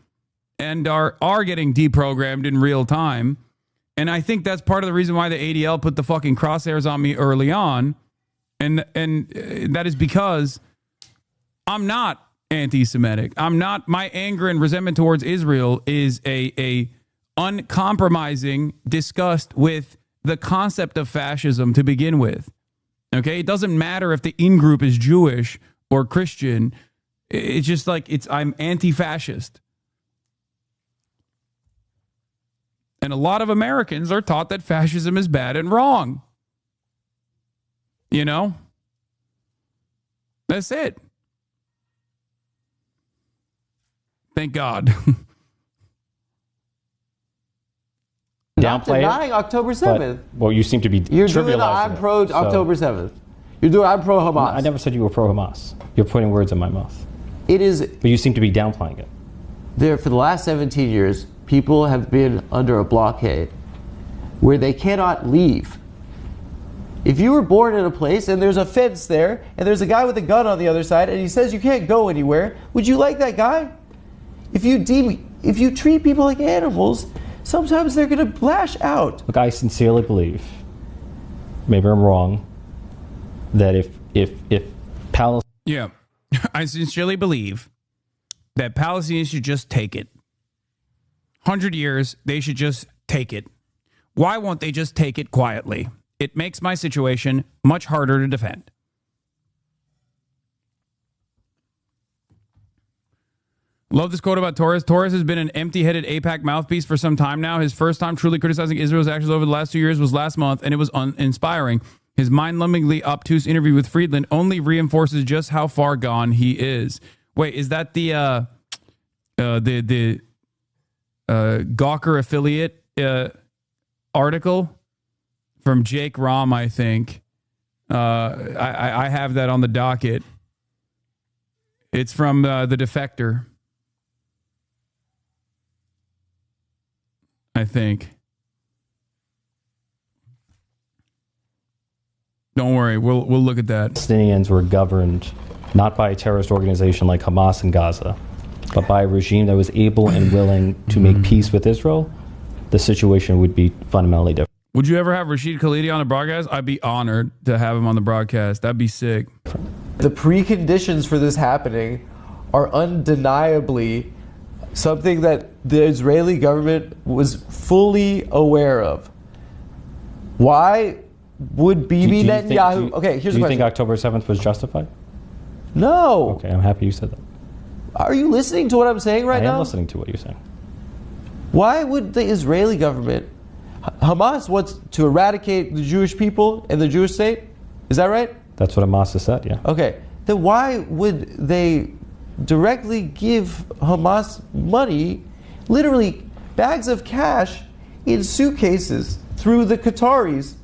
and are getting deprogrammed in real time. And I think that's part of the reason why the ADL put the fucking crosshairs on me early on. And that is because I'm not anti-Semitic. My anger and resentment towards Israel is a uncompromising disgust with the concept of fascism to begin with. Okay? It doesn't matter if the in-group is Jewish or Christian. It's just like I'm anti-fascist. And a lot of Americans are taught that fascism is bad and wrong. You know? That's it. Thank God. Not denying October 7th. Well, you seem to be You're doing the I'm pro October 7th. You're doing I'm pro Hamas. I never said you were pro Hamas. You're putting words in my mouth. It is. But you seem to be downplaying it. There, for the last 17 years, people have been under a blockade where they cannot leave. If you were born in a place and there's a fence there and there's a guy with a gun on the other side and he says you can't go anywhere, would you like that guy? If you treat people like animals, sometimes they're going to lash out. Look, I sincerely believe, maybe I'm wrong, that if Palestine... Yeah. I sincerely believe that Palestinians should just take it. 100 years, they should just take it. Why won't they just take it quietly? It makes my situation much harder to defend. Love this quote about Torres. Torres has been an empty-headed AIPAC mouthpiece for some time now. His first time truly criticizing Israel's actions over the last 2 years was last month, and it was uninspiring. His mind-numbingly obtuse interview with Friedland only reinforces just how far gone he is. Wait, is that the Gawker affiliate article from Jake Rom? I think I have that on the docket. It's from the Defector, I think. Don't worry, we'll look at that. Palestinians were governed not by a terrorist organization like Hamas in Gaza, but by a regime that was able and willing to make peace with Israel, the situation would be fundamentally different. Would you ever have Rashid Khalidi on the broadcast? I'd be honored to have him on the broadcast. That'd be sick. The preconditions for this happening are undeniably something that the Israeli government was fully aware of. Why would Bibi Netanyahu... Okay, here's the question. Do you think October 7th was justified? No. Okay, I'm happy you said that. Are you listening to what I'm saying right now? I am listening to what you're saying. Why would the Israeli government... Hamas wants to eradicate the Jewish people and the Jewish state? Is that right? That's what Hamas has said, yeah. Okay. Then why would they directly give Hamas money, literally bags of cash in suitcases through the Qataris?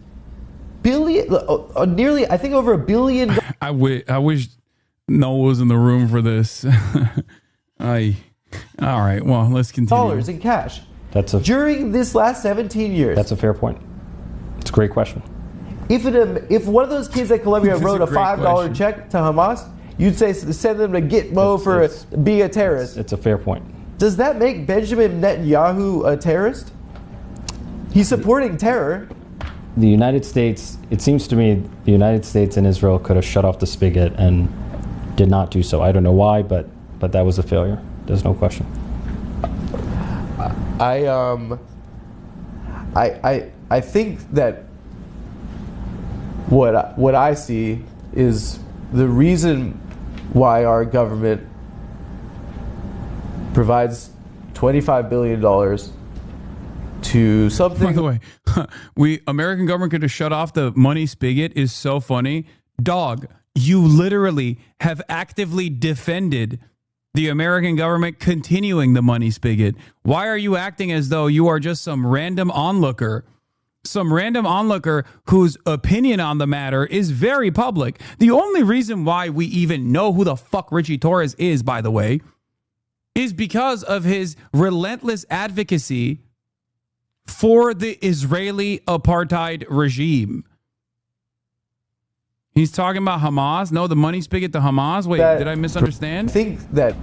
Nearly, I think over $1 billion. I wish Noah was in the room for this. All right, well, let's continue. Dollars in cash. During this last 17 years. That's a fair point. It's a great question. If one of those kids at Columbia wrote a $5 check to Hamas, you'd say send them to Gitmo for being a terrorist. It's a fair point. Does that make Benjamin Netanyahu a terrorist? He's supporting terror. The United States, it seems to me, the United States and Israel could have shut off the spigot and did not do so. I don't know why, but that was a failure. There's no question. I think that what I see is the reason why our government provides $25 billion to something. By the way, American government could have shut off the money spigot is so funny. Dog, you literally have actively defended the American government continuing the money spigot. Why are you acting as though you are just some random onlooker? Some random onlooker whose opinion on the matter is very public. The only reason why we even know who the fuck Richie Torres is, by the way, is because of his relentless advocacy for the Israeli apartheid regime. He's talking about Hamas. No, the money spigot to Hamas. Wait, did I misunderstand? I think that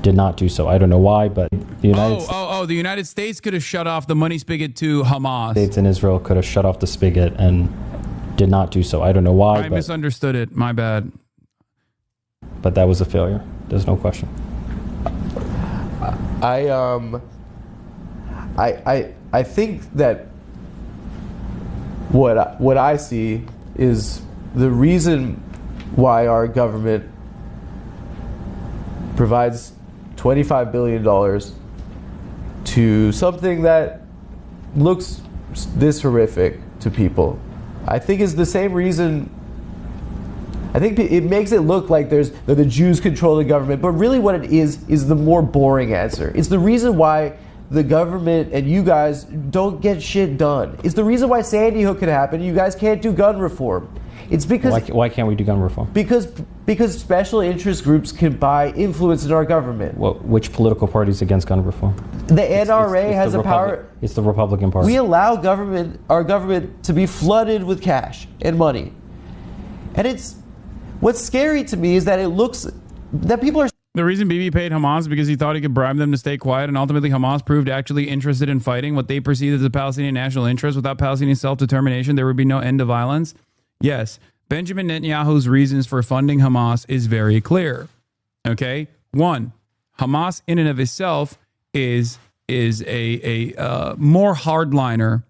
did not do so. I don't know why, but the United the United States could have shut off the money spigot to Hamas. States and Israel could have shut off the spigot and did not do so. I don't know why. I misunderstood it. My bad. But that was a failure. There's no question. I think that what I see is the reason why our government provides $25 billion to something that looks this horrific to people. I think is the same reason. I think it makes it look like that the Jews control the government, but really what it is the more boring answer. It's the reason why the government and you guys don't get shit done. It's the reason why Sandy Hook can happen. You guys can't do gun reform. It's because why can't we do gun reform? Because special interest groups can buy influence in our government. Which political parties against gun reform? The NRA has a power. It's the Republican Party. We allow our government to be flooded with cash and money, and what's scary to me is that it looks that people are. The reason Bibi paid Hamas is because he thought he could bribe them to stay quiet, and ultimately Hamas proved actually interested in fighting what they perceived as the Palestinian national interest. Without Palestinian self-determination, there would be no end to violence. Yes, Benjamin Netanyahu's reasons for funding Hamas is very clear. Okay, one, Hamas in and of itself is a more hardliner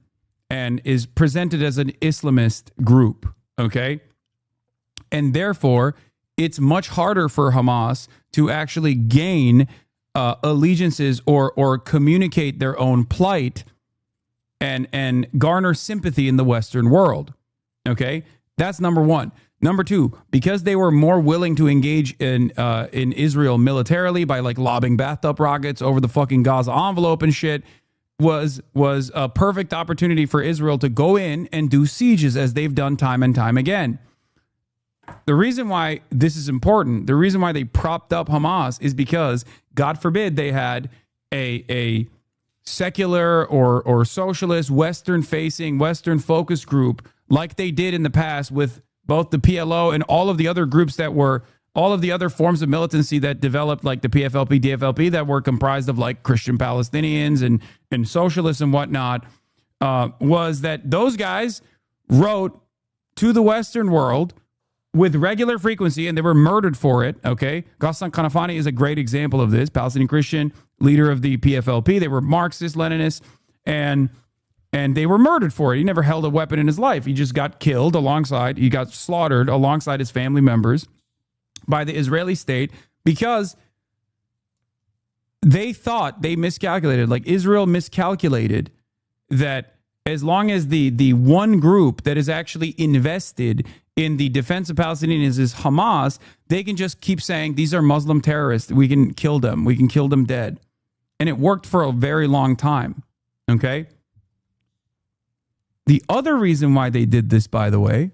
and is presented as an Islamist group. Okay, and therefore it's much harder for Hamas to actually gain allegiances or communicate their own plight and garner sympathy in the Western world. Okay, that's number one. Number two, because they were more willing to engage in Israel militarily by like lobbing bathtub rockets over the fucking Gaza envelope and shit, was a perfect opportunity for Israel to go in and do sieges as they've done time and time again. The reason why this is important, the reason why they propped up Hamas is because, God forbid, they had a secular or socialist, Western-facing, Western-focused group like they did in the past with both the PLO and all of the other groups that were, all of the other forms of militancy that developed, like the PFLP, DFLP, that were comprised of like Christian Palestinians and socialists and whatnot, was that those guys wrote to the Western world with regular frequency, and they were murdered for it, okay? Ghassan Kanafani is a great example of this, Palestinian Christian, leader of the PFLP. They were Marxist, Leninists, and they were murdered for it. He never held a weapon in his life. He just got killed he got slaughtered alongside his family members by the Israeli state because they thought they miscalculated, like Israel miscalculated that as long as the one group that is actually invested in the defense of Palestinians is Hamas, they can just keep saying, these are Muslim terrorists. We can kill them. We can kill them dead. And it worked for a very long time. Okay? The other reason why they did this, by the way,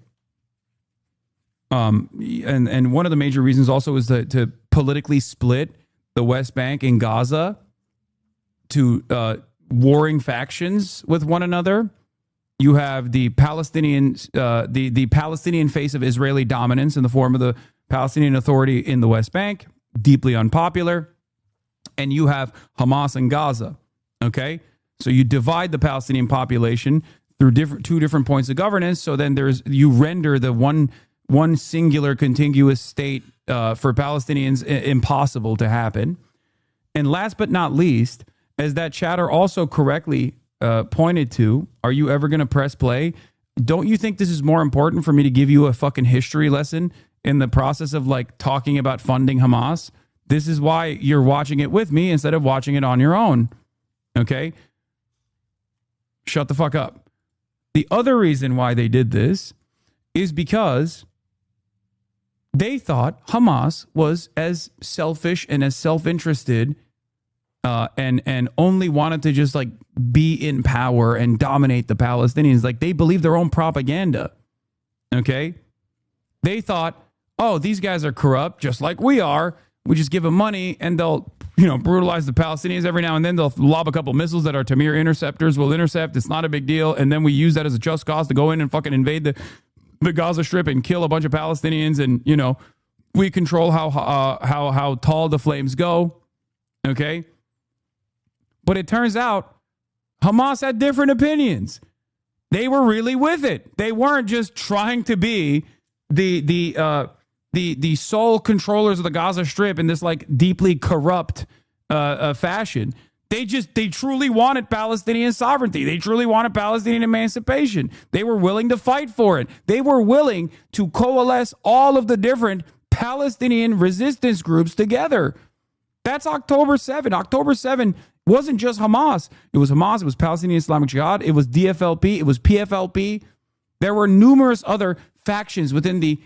and one of the major reasons also is to politically split the West Bank and Gaza to warring factions with one another. You have the Palestinian, the Palestinian face of Israeli dominance in the form of the Palestinian Authority in the West Bank, deeply unpopular, and you have Hamas in Gaza. Okay, So you divide the Palestinian population through two different points of governance. So then you render the one singular contiguous state for Palestinians impossible to happen. And last but not least, as that chatter also correctly pointed to, are you ever going to press play? Don't you think this is more important for me to give you a fucking history lesson in the process of like talking about funding Hamas? This is why you're watching it with me instead of watching it on your own. Okay? Shut the fuck up. The other reason why they did this is because they thought Hamas was as selfish and as self-interested and only wanted to just like be in power and dominate the Palestinians. Like they believe their own propaganda. Okay? They thought, oh, these guys are corrupt just like we are. We just give them money and they'll, brutalize the Palestinians every now and then. They'll lob a couple missiles that our Tamir interceptors will intercept. It's not a big deal. And then we use that as a just cause to go in and fucking invade the Gaza Strip and kill a bunch of Palestinians. And, we control how tall the flames go. Okay. But it turns out Hamas had different opinions. They were really with it. They weren't just trying to be the sole controllers of the Gaza Strip in this like deeply corrupt fashion. They truly wanted Palestinian sovereignty. They truly wanted Palestinian emancipation. They were willing to fight for it. They were willing to coalesce all of the different Palestinian resistance groups together. That's October 7. October 7 wasn't just Hamas. It was Hamas. It was Palestinian Islamic Jihad. It was DFLP. It was PFLP. There were numerous other factions within the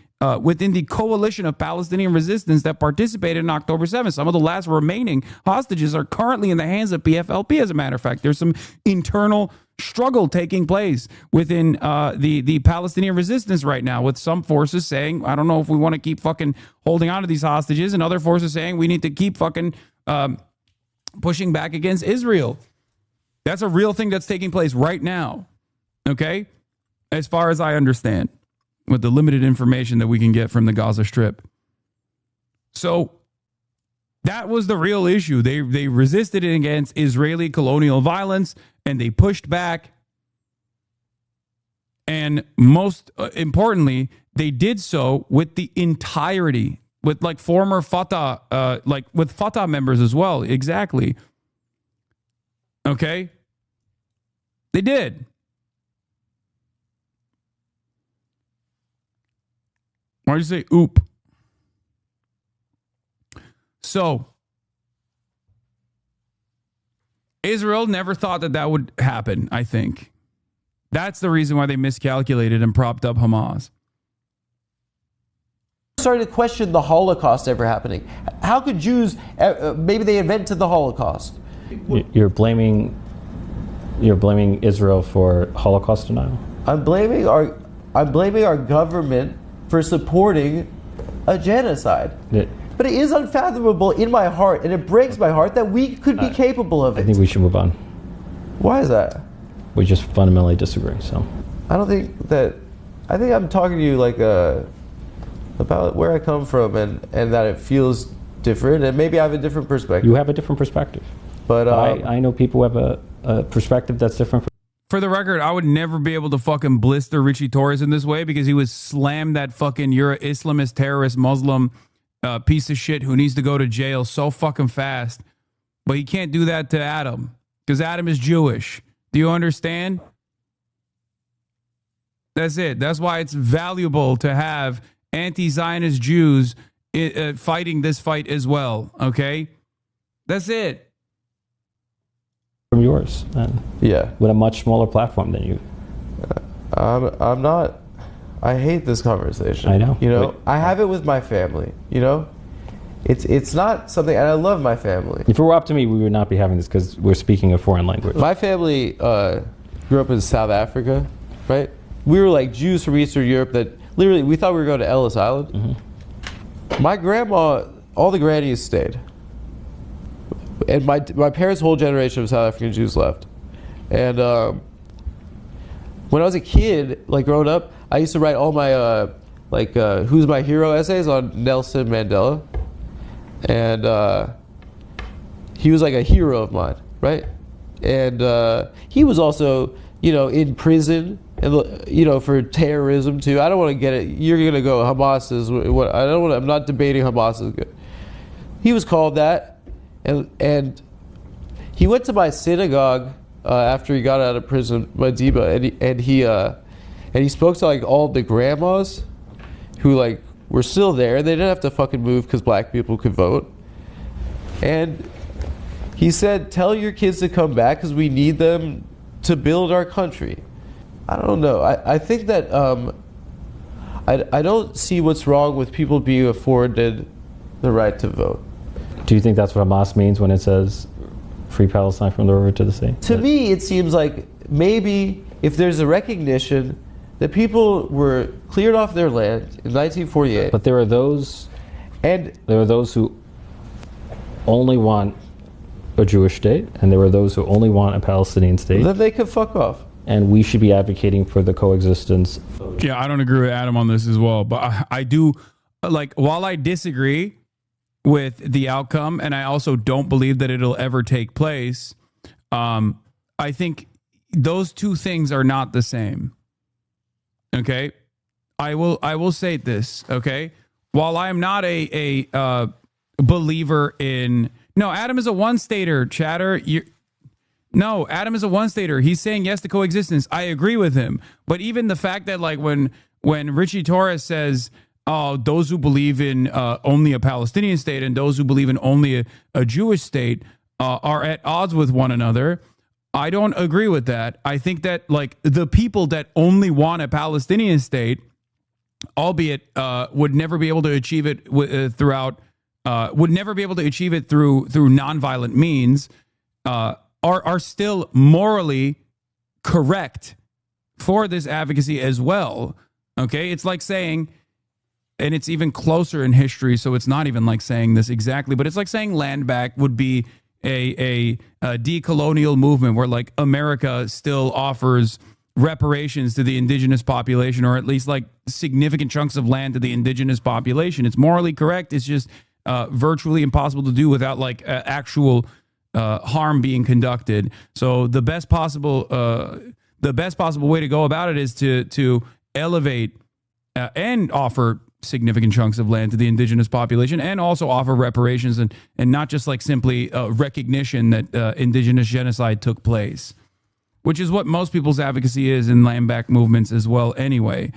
coalition of Palestinian resistance that participated in October 7th. Some of the last remaining hostages are currently in the hands of PFLP, as a matter of fact. There's some internal struggle taking place within the Palestinian resistance right now, with some forces saying, I don't know if we want to keep fucking holding on to these hostages, and other forces saying we need to keep fucking pushing back against Israel. That's a real thing that's taking place right now, okay? As far as I understand, with the limited information that we can get from the Gaza Strip. So that was the real issue. They resisted it against Israeli colonial violence, and they pushed back. And most importantly, they did so with the entirety, with like former Fatah, like with Fatah members as well. Exactly. Okay? They did. Why'd you say oop? So, Israel never thought that would happen, I think. That's the reason why they miscalculated and propped up Hamas. Started to question the Holocaust ever happening. How could Jews, maybe they invented the Holocaust? You're blaming Israel for Holocaust denial? I'm blaming our government for supporting a genocide. But it is unfathomable in my heart, and it breaks my heart that we could be capable of it. I think we should move on. Why is that? We just fundamentally disagree. So I think I'm talking to you like about where I come from, and that it feels different, and maybe I have a different perspective. You have a different perspective. But I know people who have a perspective that's different from. For the record, I would never be able to fucking blister Richie Torres in this way, because he was slammed that fucking you're an Islamist, terrorist, Muslim piece of shit who needs to go to jail so fucking fast. But he can't do that to Adam, because Adam is Jewish. Do you understand? That's it. That's why it's valuable to have anti-Zionist Jews fighting this fight as well. Okay? That's it. From yours, yeah, with a much smaller platform than you. I'm not. I hate this conversation. I know. I have it with my family. It's not something, and I love my family. If it were up to me, we would not be having this, because we're speaking a foreign language. My family grew up in South Africa, right? We were like Jews from Eastern Europe that literally we thought we were going to Ellis Island. Mm-hmm. My grandma, all the grannies stayed. And my parents' whole generation of South African Jews left. And when I was a kid, like growing up, I used to write all my who's my hero essays on Nelson Mandela. And he was like a hero of mine, right? and he was also, in prison, and for terrorism too. I don't want to get it. You're gonna go Hamas is what I don't want. I'm not debating Hamas is good. He was called that, and he went to my synagogue after he got out of prison, Madiba, and he spoke to like all the grandmas who like were still there. They didn't have to fucking move because black people could vote. And he said, "Tell your kids to come back because we need them to build our country." I don't know. I think that I don't see what's wrong with people being afforded the right to vote. Do you think that's what Hamas means when it says free Palestine from the river to the sea? To me, it seems like maybe if there's a recognition that people were cleared off their land in 1948. But there are those who only want a Jewish state, and there are those who only want a Palestinian state. Then they could fuck off. And we should be advocating for the coexistence. Yeah, I don't agree with Adam on this as well, but I do, like, while I disagree with the outcome, and I also don't believe that it'll ever take place, I think those two things are not the same. Okay, I will say this. Okay, while I am not a believer in Adam is a one-stater. Chatter, No, Adam is a one-stater. He's saying yes to coexistence. I agree with him. But even the fact that, like, when Richie Torres says, "Oh, those who believe in only a Palestinian state and those who believe in only a Jewish state are at odds with one another," I don't agree with that. I think that, like, the people that only want a Palestinian state, albeit would never be able to achieve it would never be able to achieve it through nonviolent means, are still morally correct for this advocacy as well. Okay, it's like saying, and it's even closer in history, so it's not even like saying this exactly, but it's like saying land back would be a decolonial movement where, like, America still offers reparations to the indigenous population, or at least like significant chunks of land to the indigenous population. It's morally correct. It's just virtually impossible to do without like actual harm being conducted. So the best possible way to go about it is to elevate and offer significant chunks of land to the indigenous population, and also offer reparations, and not just like simply recognition that indigenous genocide took place, which is what most people's advocacy is in land back movements as well anyway.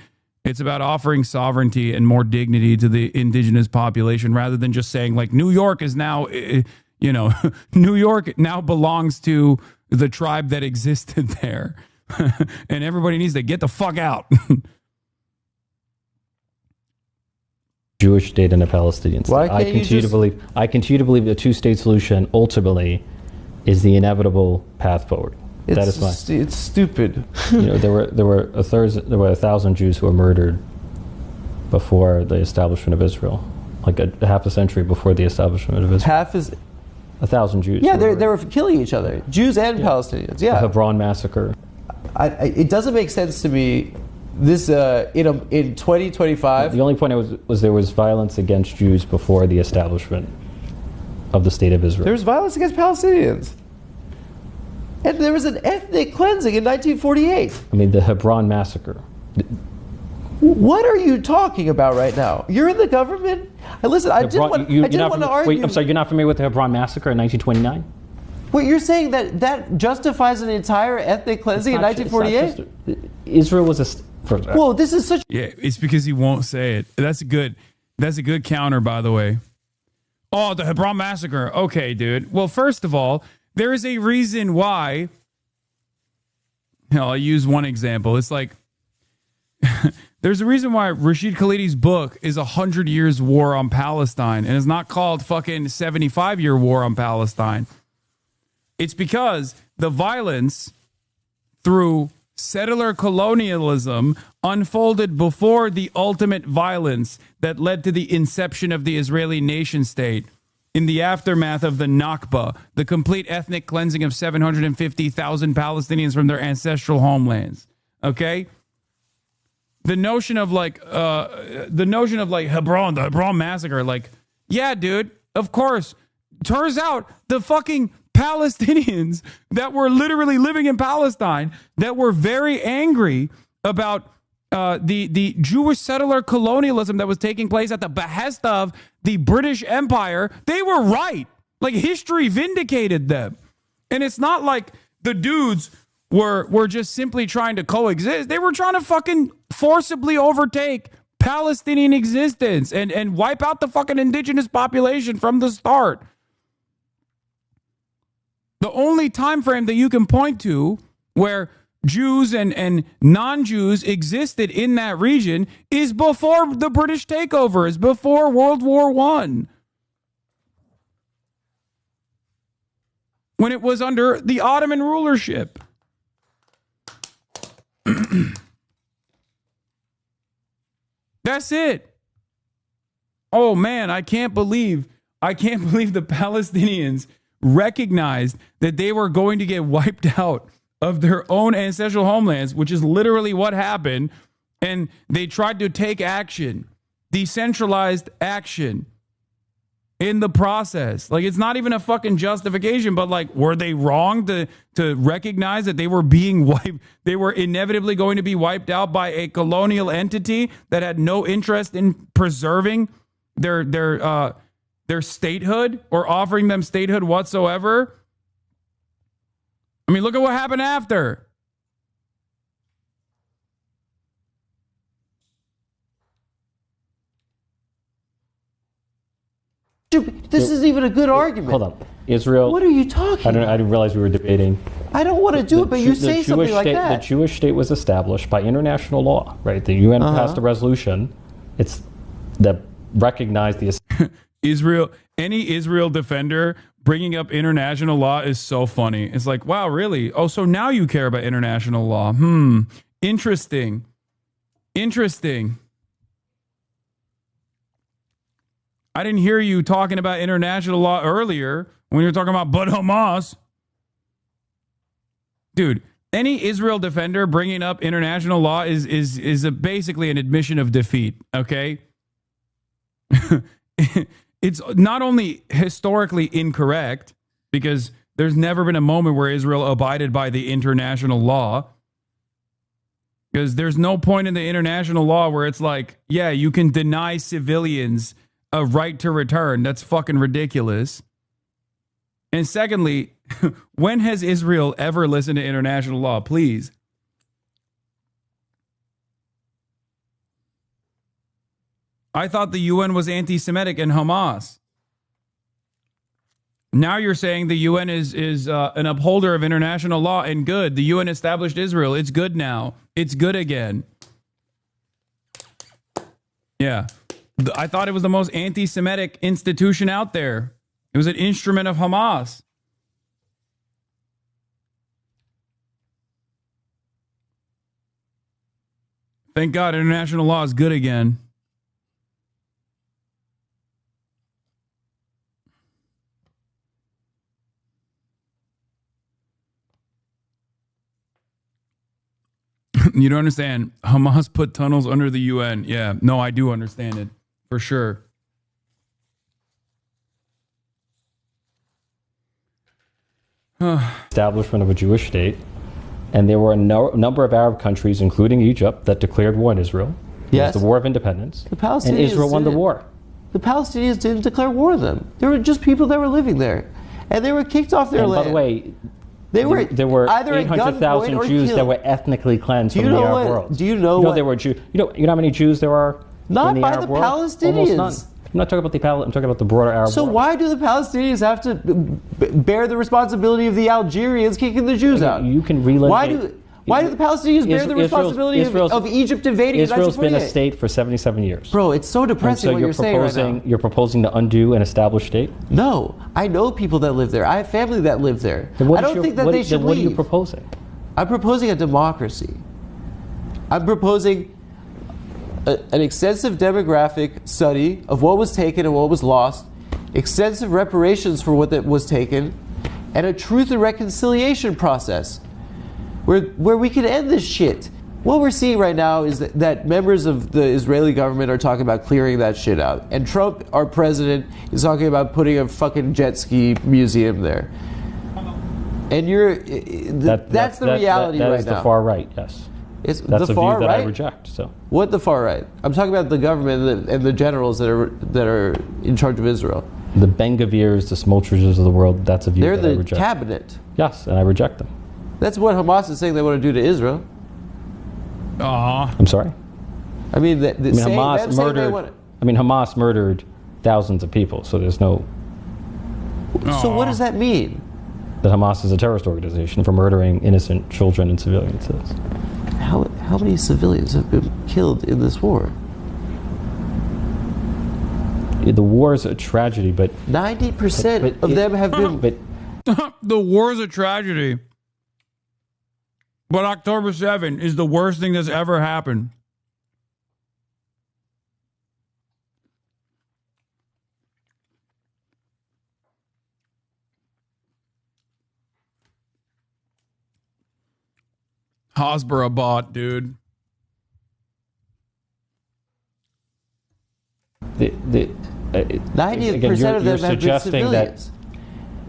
It's about offering sovereignty and more dignity to the indigenous population, rather than just saying, like, New York is now, New York now belongs to the tribe that existed there. And everybody needs to get the fuck out. Jewish state and a Palestinian state. I continue to believe the two-state solution ultimately is the inevitable path forward. It's stupid. There were 1,000 Jews who were murdered before the establishment of Israel, like a half a century before the establishment of Israel. 1,000 Jews. Yeah, they were killing each other, Jews and Palestinians. Yeah, the Hebron massacre. It doesn't make sense to me. This in 2025. The only point was there was violence against Jews before the establishment of the state of Israel. There was violence against Palestinians. And there was an ethnic cleansing in 1948. I mean, the Hebron massacre. What are you talking about right now? You're in the government? Listen, I didn't want to argue. Wait, I'm sorry, you're not familiar with the Hebron massacre in 1929? Wait, you're saying that justifies an entire ethnic cleansing in 1948? Israel was a... Whoa, this is such... Yeah, it's because he won't say it. That's a good counter, by the way. Oh, the Hebron massacre. Okay, dude. Well, first of all, there is a reason why... I'll use one example. It's like... There's a reason why Rashid Khalidi's book is 100 Years War on Palestine and is not called fucking 75-year War on Palestine. It's because the violence through settler colonialism unfolded before the ultimate violence that led to the inception of the Israeli nation state in the aftermath of the Nakba, the complete ethnic cleansing of 750,000 Palestinians from their ancestral homelands. Okay? The notion of Hebron, the Hebron massacre, like, yeah, dude, of course. Turns out the fucking Palestinians that were literally living in Palestine that were very angry about the Jewish settler colonialism that was taking place at the behest of the British Empire. They were right. Like, history vindicated them. And it's not like the dudes were just simply trying to coexist. They were trying to fucking forcibly overtake Palestinian existence and wipe out the fucking indigenous population from the start. The only time frame that you can point to where Jews and non-Jews existed in that region is before the British takeover, is before World War I. When it was under the Ottoman rulership. That's it. Oh man, I can't believe the Palestinians recognized that they were going to get wiped out of their own ancestral homelands, which is literally what happened, and they tried to take action, decentralized action in the process. Like, it's not even a fucking justification, but like, were they wrong to recognize that they were being wiped? They were inevitably going to be wiped out by a colonial entity that had no interest in preserving their statehood or offering them statehood whatsoever. I mean, look at what happened after. This isn't even a good argument. Hold on. Israel. What are you talking about? I didn't realize we were debating. I don't want to do it, but you say something like that. The Jewish state was established by international law, right? The UN passed a resolution. It's that recognized the Israel. Any Israel defender bringing up international law is so funny. It's like, wow, really? Oh, so now you care about international law? Interesting. I didn't hear you talking about international law earlier when you were talking about but Hamas. Dude, any Israel defender bringing up international law is basically an admission of defeat, okay? It's not only historically incorrect, because there's never been a moment where Israel abided by the international law. Because there's no point in the international law where it's like, yeah, you can deny civilians a right to return. That's fucking ridiculous. And secondly, when has Israel ever listened to international law? Please. I thought the UN was anti-Semitic and Hamas. Now you're saying the UN is an upholder of international law and good. The UN established Israel. It's good now. It's good again. Yeah. I thought it was the most anti-Semitic institution out there. It was an instrument of Hamas. Thank God international law is good again. You don't understand. Hamas put tunnels under the UN. Yeah, no, I do understand it. For sure. Establishment of a Jewish state. And there were a number of Arab countries, including Egypt, that declared war on Israel. Yes. It was the War of Independence. The Palestinians and Israel won the war. The Palestinians didn't declare war on them. There were just people that were living there. And they were kicked off their land. By the way, there were 800,000 Jews that were ethnically cleansed from the Arab world. Do you know there were Jews? You know how many Jews there are not in the by Arab the world? Palestinians. Almost none. I'm not talking about I'm talking about the broader Arab world. So why do the Palestinians have to bear the responsibility of the Algerians kicking the Jews out? You can relitigate. Why do the Palestinians bear the responsibility of Egypt invading Israel's been a state for 77 years. Bro, it's so depressing what you're saying right now. You're proposing to undo an established state? No. I know people that live there. I have family that live there. I don't think that they should leave. What are you proposing? I'm proposing a democracy. I'm proposing an extensive demographic study of what was taken and what was lost, extensive reparations for what was taken, and a truth and reconciliation process where we can end this shit. What we're seeing right now is that members of the Israeli government are talking about clearing that shit out. And Trump, our president, is talking about putting a fucking jet ski museum there. And that's the reality right now. That is the far right, yes. It's that's the a far view that right? I reject. So what the far right? I'm talking about the government and the generals that are in charge of Israel. The Ben-Gavirs, the Smoltrishes of the world, that's a view that I reject. They're the cabinet. Yes, and I reject them. That's what Hamas is saying they want to do to Israel. I'm sorry? Hamas murdered. Hamas murdered thousands of people, so there's no... So what does that mean? That Hamas is a terrorist organization for murdering innocent children and civilians. How many civilians have been killed in this war? The war is a tragedy, but 90% of them have been. But the war is a tragedy, but October 7 is the worst thing that's ever happened. Hasbara bot, dude. 90% of them have been civilians.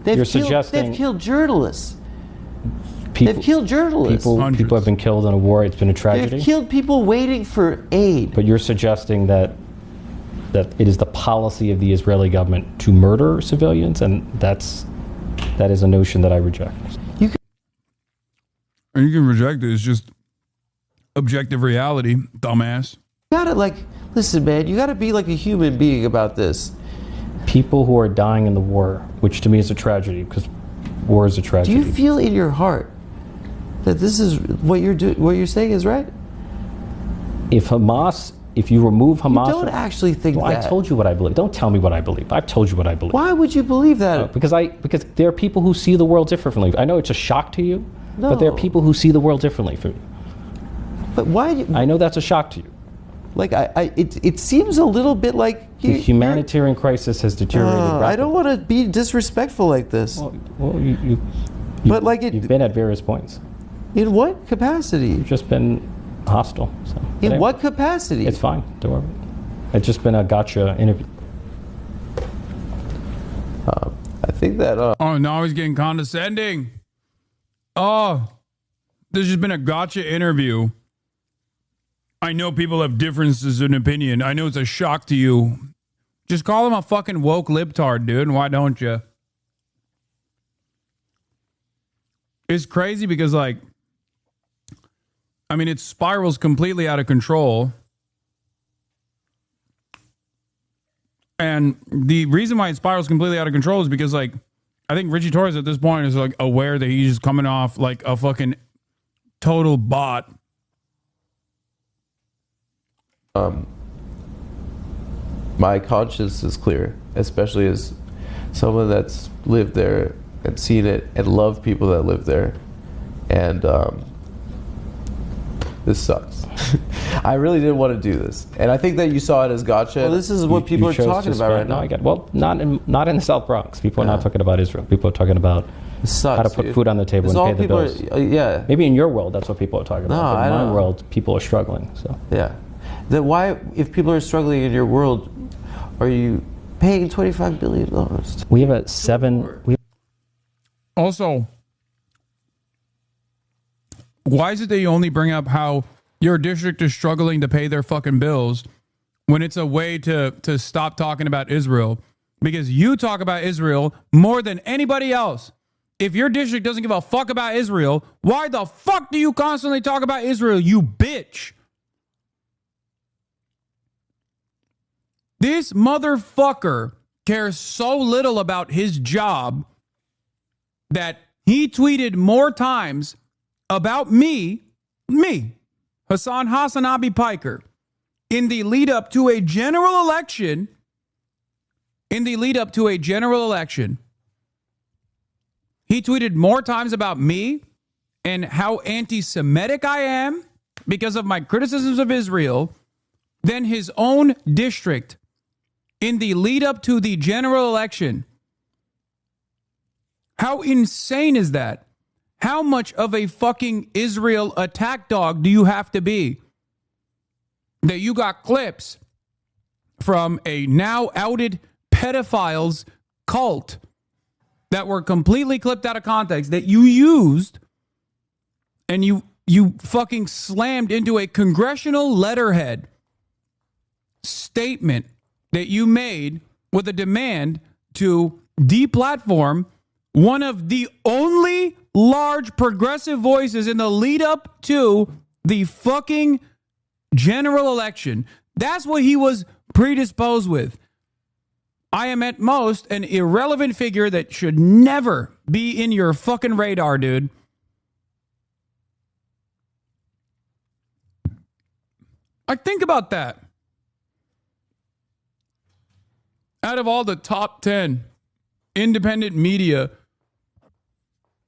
They've killed journalists. They've killed journalists. People have been killed in a war. It's been a tragedy. They've killed people waiting for aid. But you're suggesting that it is the policy of the Israeli government to murder civilians, and that is a notion that I reject. And you can reject it. It's just objective reality, dumbass. You gotta listen, man. You gotta be like a human being about this. People who are dying in the war, which to me is a tragedy, because war is a tragedy. Do you feel in your heart that this is what you're doing? What you're saying is right? If you remove Hamas, you don't actually think that. I told you what I believe. Don't tell me what I believe. I've told you what I believe. Why would you believe that? Because there are people who see the world differently. I know it's a shock to you. No. But there are people who see the world differently. But why? I know that's a shock to you. It seems a little bit like the humanitarian crisis has deteriorated. I don't want to be disrespectful like this. You've been at various points. In what capacity? You've just been hostile. So. In what capacity? It's fine. Don't worry. It's just been a gotcha interview. I think that. Oh, now he's getting condescending. Oh, this has been a gotcha interview. I know people have differences in opinion. I know it's a shock to you. Just call him a fucking woke libtard, dude. Why don't you? It's crazy because, it spirals completely out of control. And the reason why it spirals completely out of control is because, I think Richie Torres at this point is aware that he's just coming off like a fucking total bot. My conscience is clear, especially as someone that's lived there and seen it and loved people that live there. And this sucks. I really didn't want to do this, and I think that you saw it as gotcha. Well, this is what people are talking about right now. Well, not in the South Bronx. People are not talking about Israel. People are talking about how to put food on the table and pay the bills. Maybe in your world, that's what people are talking about. But in my world, people are struggling. So yeah, then why, if people are struggling in your world, are you paying $25 billion? We have a seven. Also, why is it that you only bring up how your district is struggling to pay their fucking bills when it's a way to stop talking about Israel? Because you talk about Israel more than anybody else. If your district doesn't give a fuck about Israel, why the fuck do you constantly talk about Israel, you bitch? This motherfucker cares so little about his job that he tweeted more times about me, Hassan Hassanabi Piker, in the lead up to a general election, he tweeted more times about me and how anti-Semitic I am because of my criticisms of Israel than his own district in the lead up to the general election. How insane is that? How much of a fucking Israel attack dog do you have to be that you got clips from a now outed pedophiles cult that were completely clipped out of context that you used and you fucking slammed into a congressional letterhead statement that you made with a demand to deplatform one of the only large progressive voices in the lead up to the fucking general election. That's what he was predisposed with. I am at most an irrelevant figure that should never be in your fucking radar, dude. Like, think about that. Out of all the top 10 independent media,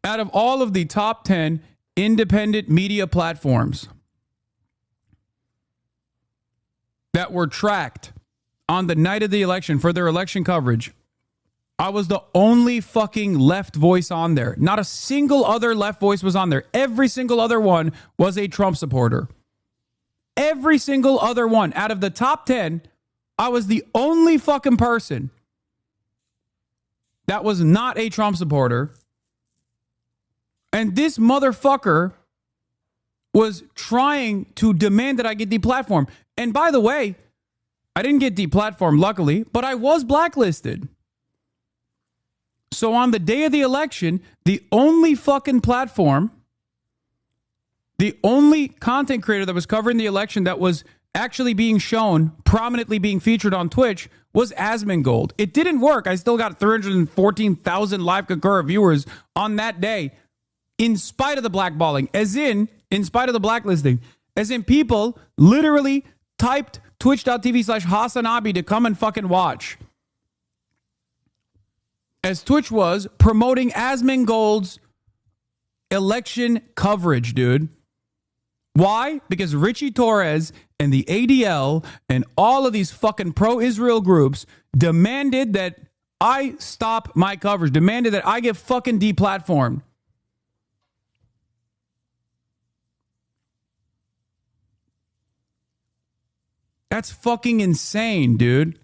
out of all of the top 10 independent media platforms that were tracked on the night of the election for their election coverage, I was the only fucking left voice on there. Not a single other left voice was on there. Every single other one was a Trump supporter. Every single other one. Out of the top 10, I was the only fucking person that was not a Trump supporter. And this motherfucker was trying to demand that I get deplatformed. And by the way, I didn't get deplatformed, luckily, but I was blacklisted. So on the day of the election, the only fucking platform, the only content creator that was covering the election that was actually being shown, prominently being featured on Twitch, was Asmongold. It didn't work. I still got 314,000 live concurrent viewers on that day, in spite of the blackballing, in spite of the blacklisting, as in people literally typed twitch.tv/Hasanabi to come and fucking watch. As Twitch was promoting Asmongold's election coverage, dude. Why? Because Richie Torres and the ADL and all of these fucking pro-Israel groups demanded that I stop my coverage, demanded that I get fucking deplatformed. That's fucking insane, dude.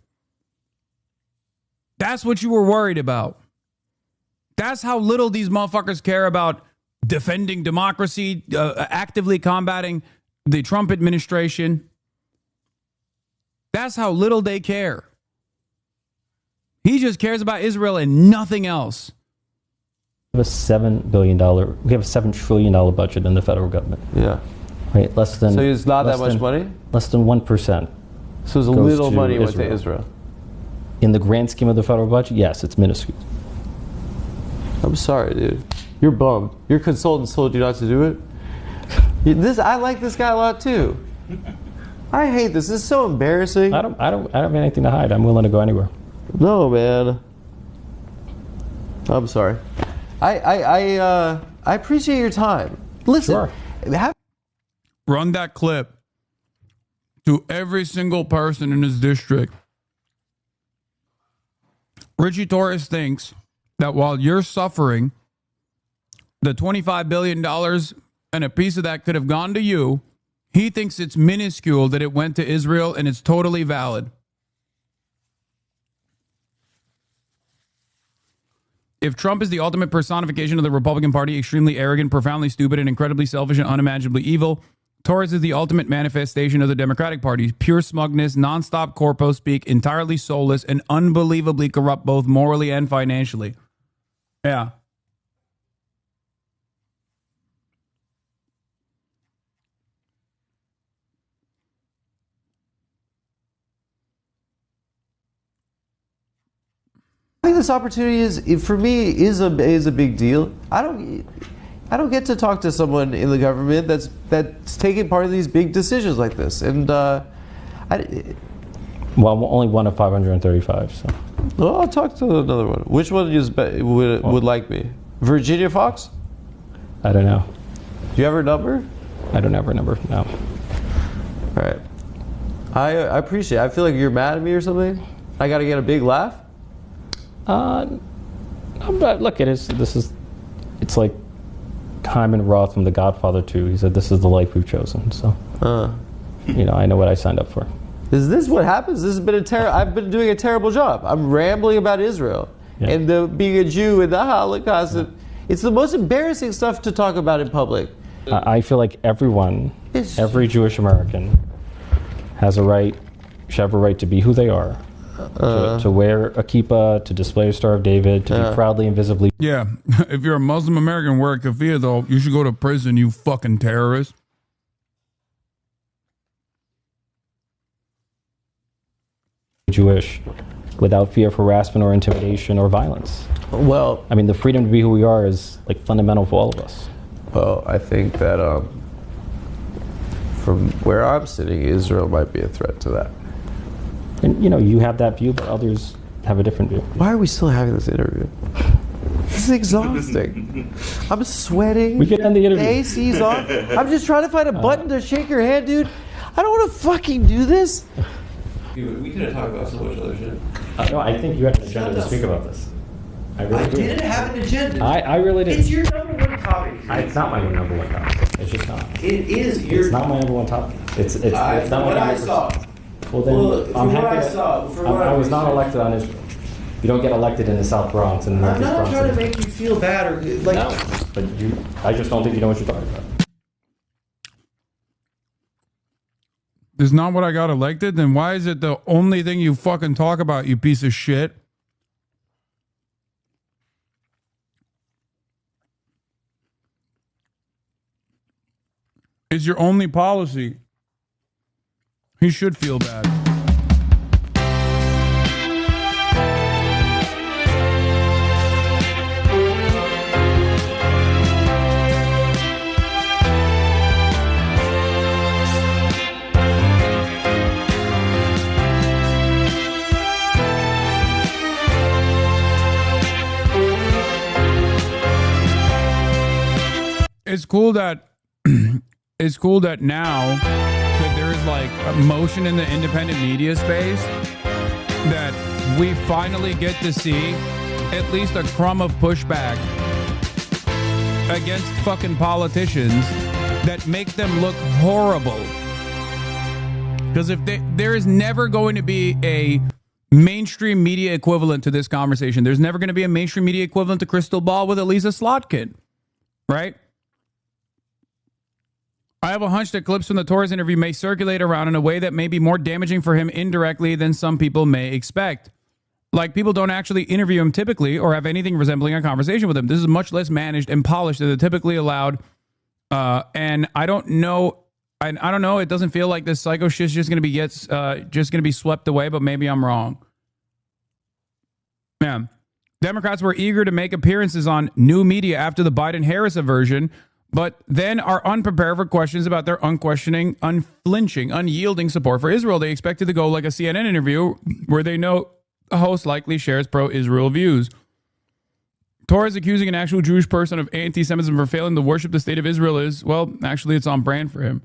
That's what you were worried about. That's how little these motherfuckers care about defending democracy, actively combating the Trump administration. That's how little they care. He just cares about Israel and nothing else. We have a $7 trillion budget in the federal government. Yeah. Right, less than. So it's not that much money? Less than 1%. So it's a little money went to Israel. In the grand scheme of the federal budget, yes, it's minuscule. I'm sorry, dude. You're bummed. Your consultants told you not to do it. I like this guy a lot too. I hate this. This is so embarrassing. I don't have anything to hide. I'm willing to go anywhere. No, man. I'm sorry. I appreciate your time. Listen. Sure. Run that clip to every single person in his district. Richie Torres thinks that while you're suffering, the $25 billion and a piece of that could have gone to you, he thinks it's minuscule that it went to Israel and it's totally valid. If Trump is the ultimate personification of the Republican Party, extremely arrogant, profoundly stupid, and incredibly selfish and unimaginably evil, Torres is the ultimate manifestation of the Democratic Party. Pure smugness, nonstop corpo speak, entirely soulless, and unbelievably corrupt both morally and financially. Yeah. I think this opportunity is a big deal. I don't get to talk to someone in the government that's taking part in these big decisions like this, and well, I'm only one of 535. So, well, I'll talk to another one. Which one would like me? Virginia Fox? I don't know. Do you have her number? I don't have her number. No. All right. I appreciate it. I feel like you're mad at me or something. I got to get a big laugh. But look, it's like Hyman Roth from The Godfather 2. He said, "This is the life we've chosen." So, I know what I signed up for. Is this what happens? This has been I've been doing a terrible job. I'm rambling about Israel, and being a Jew and the Holocaust. And it's the most embarrassing stuff to talk about in public. I feel like every Jewish American should have a right to be who they are, to wear a kippah, to display a Star of David, to be proudly and visibly. Yeah, if you're a Muslim American wear a keffiyeh, though, you should go to prison, you fucking terrorist. Jewish, without fear of harassment or intimidation or violence. Well, I mean, the freedom to be who we are is like fundamental for all of us. Well, I think that from where I'm sitting, Israel might be a threat to that. And you have that view, but others have a different view. Why are we still having this interview? This is exhausting. I'm sweating. We can end the interview. The AC's off. I'm just trying to find a button to shake your hand, dude. I don't want to fucking do this. Dude, we could have talked about so much other shit. No, I think you have an agenda to speak about this. I didn't have an agenda. I really did. It's your number one topic. It's not my number one topic. It's just not. It is your. It's not my number one topic. It's not what my I saw. Well, then Look, I'm happy. I was not elected on Israel. You don't get elected in the South Bronx and the I'm Northeast not Bronx. trying to make you feel bad or like. No, but I just don't think you know what you're talking about. Is not what I got elected? Then why is it the only thing you fucking talk about, you piece of shit? Is your only policy. He should feel bad. It's cool that now that there is like a motion in the independent media space that we finally get to see at least a crumb of pushback against fucking politicians that make them look horrible. Because there is never going to be a mainstream media equivalent to this conversation. There's never going to be a mainstream media equivalent to Crystal Ball with Elisa Slotkin, right? I have a hunch that clips from the Torres interview may circulate around in a way that may be more damaging for him indirectly than some people may expect. Like, people don't actually interview him typically or have anything resembling a conversation with him. This is much less managed and polished than the typically allowed. And I don't know. I don't know. It doesn't feel like this psycho shit's just going to be swept away, but maybe I'm wrong. Man, Democrats were eager to make appearances on new media after the Biden-Harris aversion, but then are unprepared for questions about their unquestioning, unflinching, unyielding support for Israel. They expected to go like a CNN interview where they know the host likely shares pro-Israel views. Torres accusing an actual Jewish person of anti-Semitism for failing to worship the state of Israel is, well, actually it's on brand for him.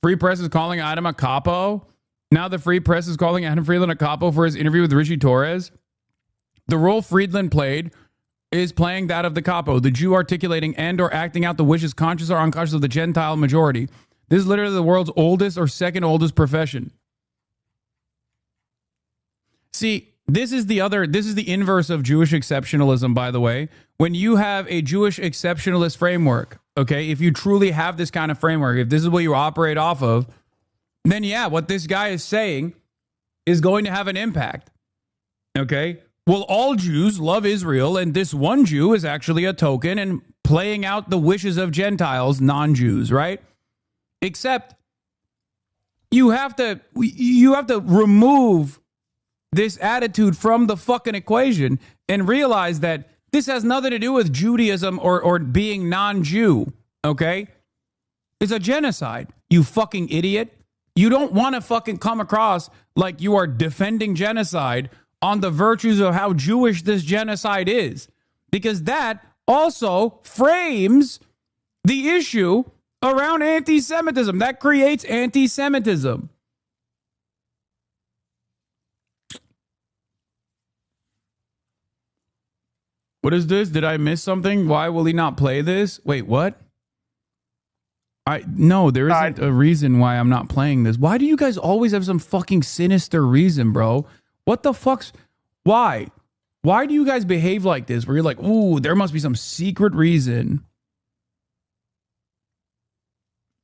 Free Press is calling Adam a capo. Now the Free Press is calling Adam Friedland a capo for his interview with Richie Torres. The role Friedland played is playing that of the capo, the Jew articulating and or acting out the wishes, conscious or unconscious, of the Gentile majority. This is literally the world's oldest or second oldest profession. See, this is the inverse of Jewish exceptionalism, by the way. When you have a Jewish exceptionalist framework, okay, if you truly have this kind of framework, if this is what you operate off of, then yeah, what this guy is saying is going to have an impact. Okay? Well, all Jews love Israel, and this one Jew is actually a token and playing out the wishes of Gentiles, non-Jews, right? Except you have to remove this attitude from the fucking equation and realize that this has nothing to do with Judaism or being non-Jew, okay? It's a genocide, you fucking idiot. You don't want to fucking come across like you are defending genocide on the virtues of how Jewish this genocide is, because that also frames the issue around anti-Semitism. That creates anti-Semitism. What is this? Did I miss something? Why will he not play this? Wait, what? No, there isn't a reason why I'm not playing this. Why do you guys always have some fucking sinister reason, bro? What the fuck's... Why? Why do you guys behave like this? Where you're like, ooh, there must be some secret reason.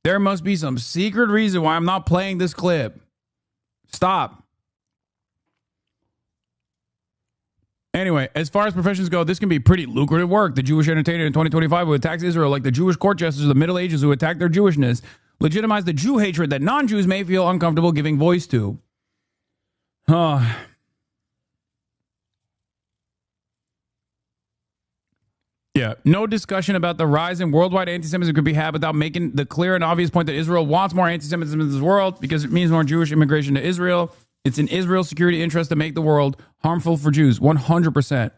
There must be some secret reason why I'm not playing this clip. Stop. Anyway, as far as professions go, this can be pretty lucrative work. The Jewish entertainer in 2025 who attacks Israel like the Jewish court jesters of the Middle Ages who attack their Jewishness legitimize the Jew hatred that non-Jews may feel uncomfortable giving voice to. Yeah, no discussion about the rise in worldwide anti-Semitism could be had without making the clear and obvious point that Israel wants more anti-Semitism in this world because it means more Jewish immigration to Israel. It's in Israel's security interest to make the world harmful for Jews, 100%.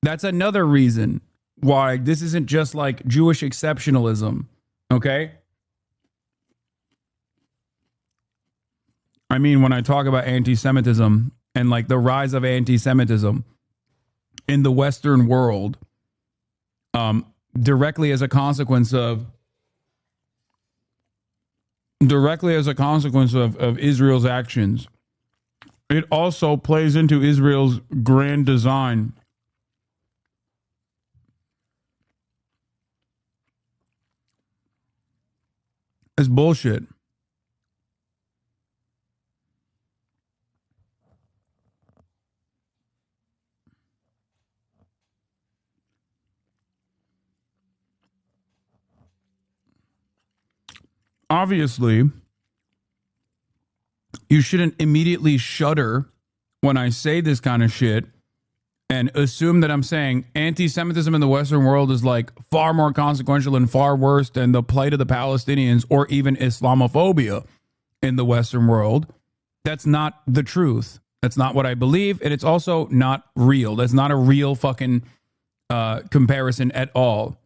That's another reason why this isn't just like Jewish exceptionalism, okay? I mean, when I talk about anti-Semitism and like the rise of anti-Semitism in the Western world, directly as a consequence of Israel's actions, it also plays into Israel's grand design. It's bullshit. Obviously, you shouldn't immediately shudder when I say this kind of shit and assume that I'm saying anti-Semitism in the Western world is like far more consequential and far worse than the plight of the Palestinians or even Islamophobia in the Western world. That's not the truth. That's not what I believe. And it's also not real. That's not a real fucking comparison at all.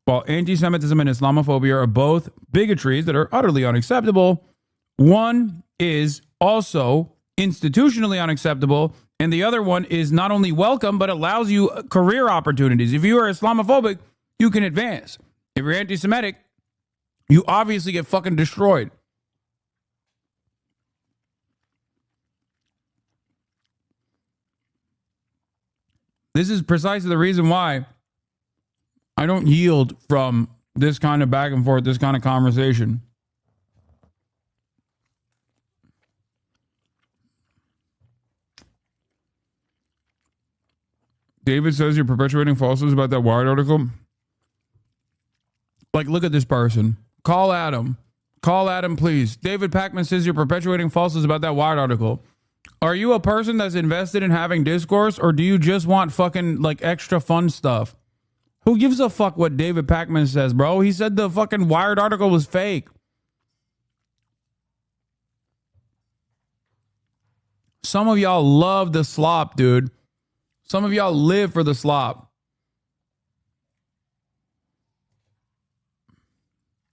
While anti-Semitism and Islamophobia are both bigotries that are utterly unacceptable, one is also institutionally unacceptable, and the other one is not only welcome, but allows you career opportunities. If you are Islamophobic, you can advance. If you're anti-Semitic, you obviously get fucking destroyed. This is precisely the reason why I don't yield from this kind of back and forth, this kind of conversation. David says you're perpetuating falsehoods about that Wired article. Like, look at this person. Call Adam. Call Adam, please. David Pacman says you're perpetuating falsehoods about that Wired article. Are you a person that's invested in having discourse, or do you just want fucking, like, extra fun stuff? Who gives a fuck what David Pacman says, bro? He said the fucking Wired article was fake. Some of y'all love the slop, dude. Some of y'all live for the slop.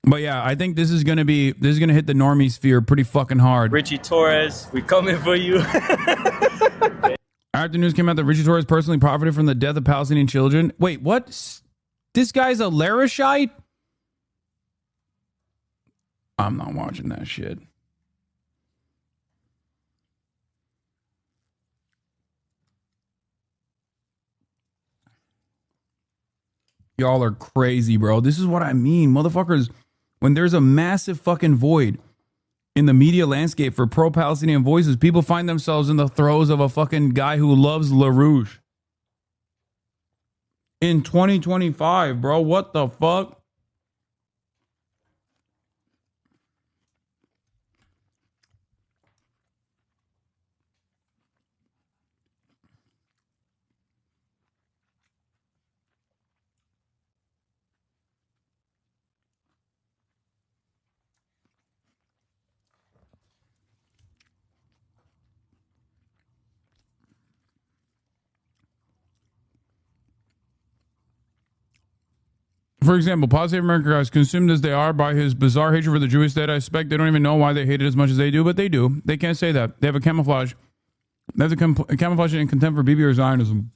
But yeah, I think this is gonna hit the normie sphere pretty fucking hard. Richie Torres, we coming for you. After news came out that Richie Torres personally profited from the death of Palestinian children. Wait, what? This guy's a Larishite? I'm not watching that shit. Y'all are crazy, bro. This is what I mean. Motherfuckers, when there's a massive fucking void in the media landscape for pro-Palestinian voices, people find themselves in the throes of a fucking guy who loves LaRouche. In 2025, bro, what the fuck? For example, positive America guys, consumed as they are by his bizarre hatred for the Jewish state, I suspect they don't even know why they hate it as much as they do, but they do. They can't say that. They have a camouflage. They have the camouflage and contempt for BB or Zionism.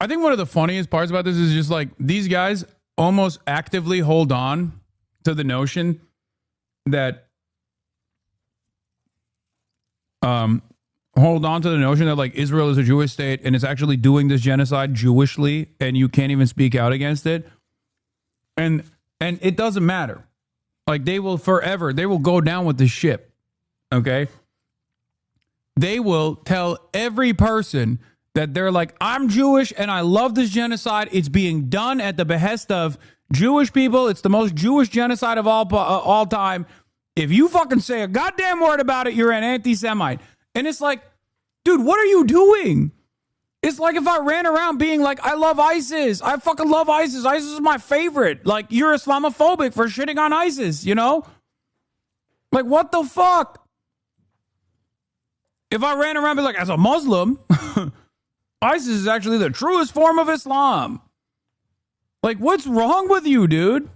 I think one of the funniest parts about this is just like these guys almost actively hold on to the notion that like Israel is a Jewish state and it's actually doing this genocide Jewishly and you can't even speak out against it. And it doesn't matter. Like they will go down with the ship. Okay? They will tell every person that they're like, I'm Jewish and I love this genocide. It's being done at the behest of Jewish people. It's the most Jewish genocide of all time. If you fucking say a goddamn word about it, you're an anti-Semite. And it's like, dude, what are you doing? It's like if I ran around being like, I love ISIS. I fucking love ISIS. ISIS is my favorite. Like, you're Islamophobic for shitting on ISIS, you know? Like, what the fuck? If I ran around and be like, as a Muslim, ISIS is actually the truest form of Islam. Like, what's wrong with you, dude?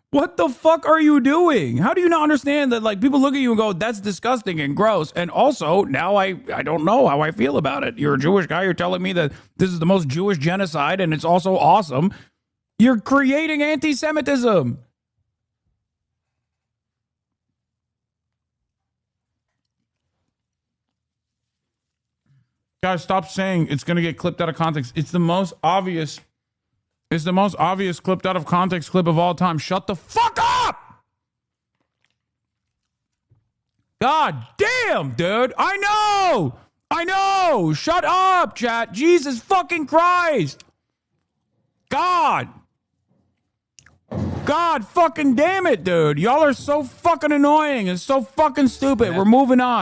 What the fuck are you doing? How do you not understand that, like, people look at you and go, that's disgusting and gross. And also, now I don't know how I feel about it. You're a Jewish guy. You're telling me that this is the most Jewish genocide and it's also awesome. You're creating anti-Semitism. Guys, stop saying it's going to get clipped out of context. It's the most obvious clipped out of context clip of all time. Shut the fuck up! God damn, dude. I know. Shut up, chat. Jesus fucking Christ. God fucking damn it, dude. Y'all are so fucking annoying and so fucking stupid. We're moving on.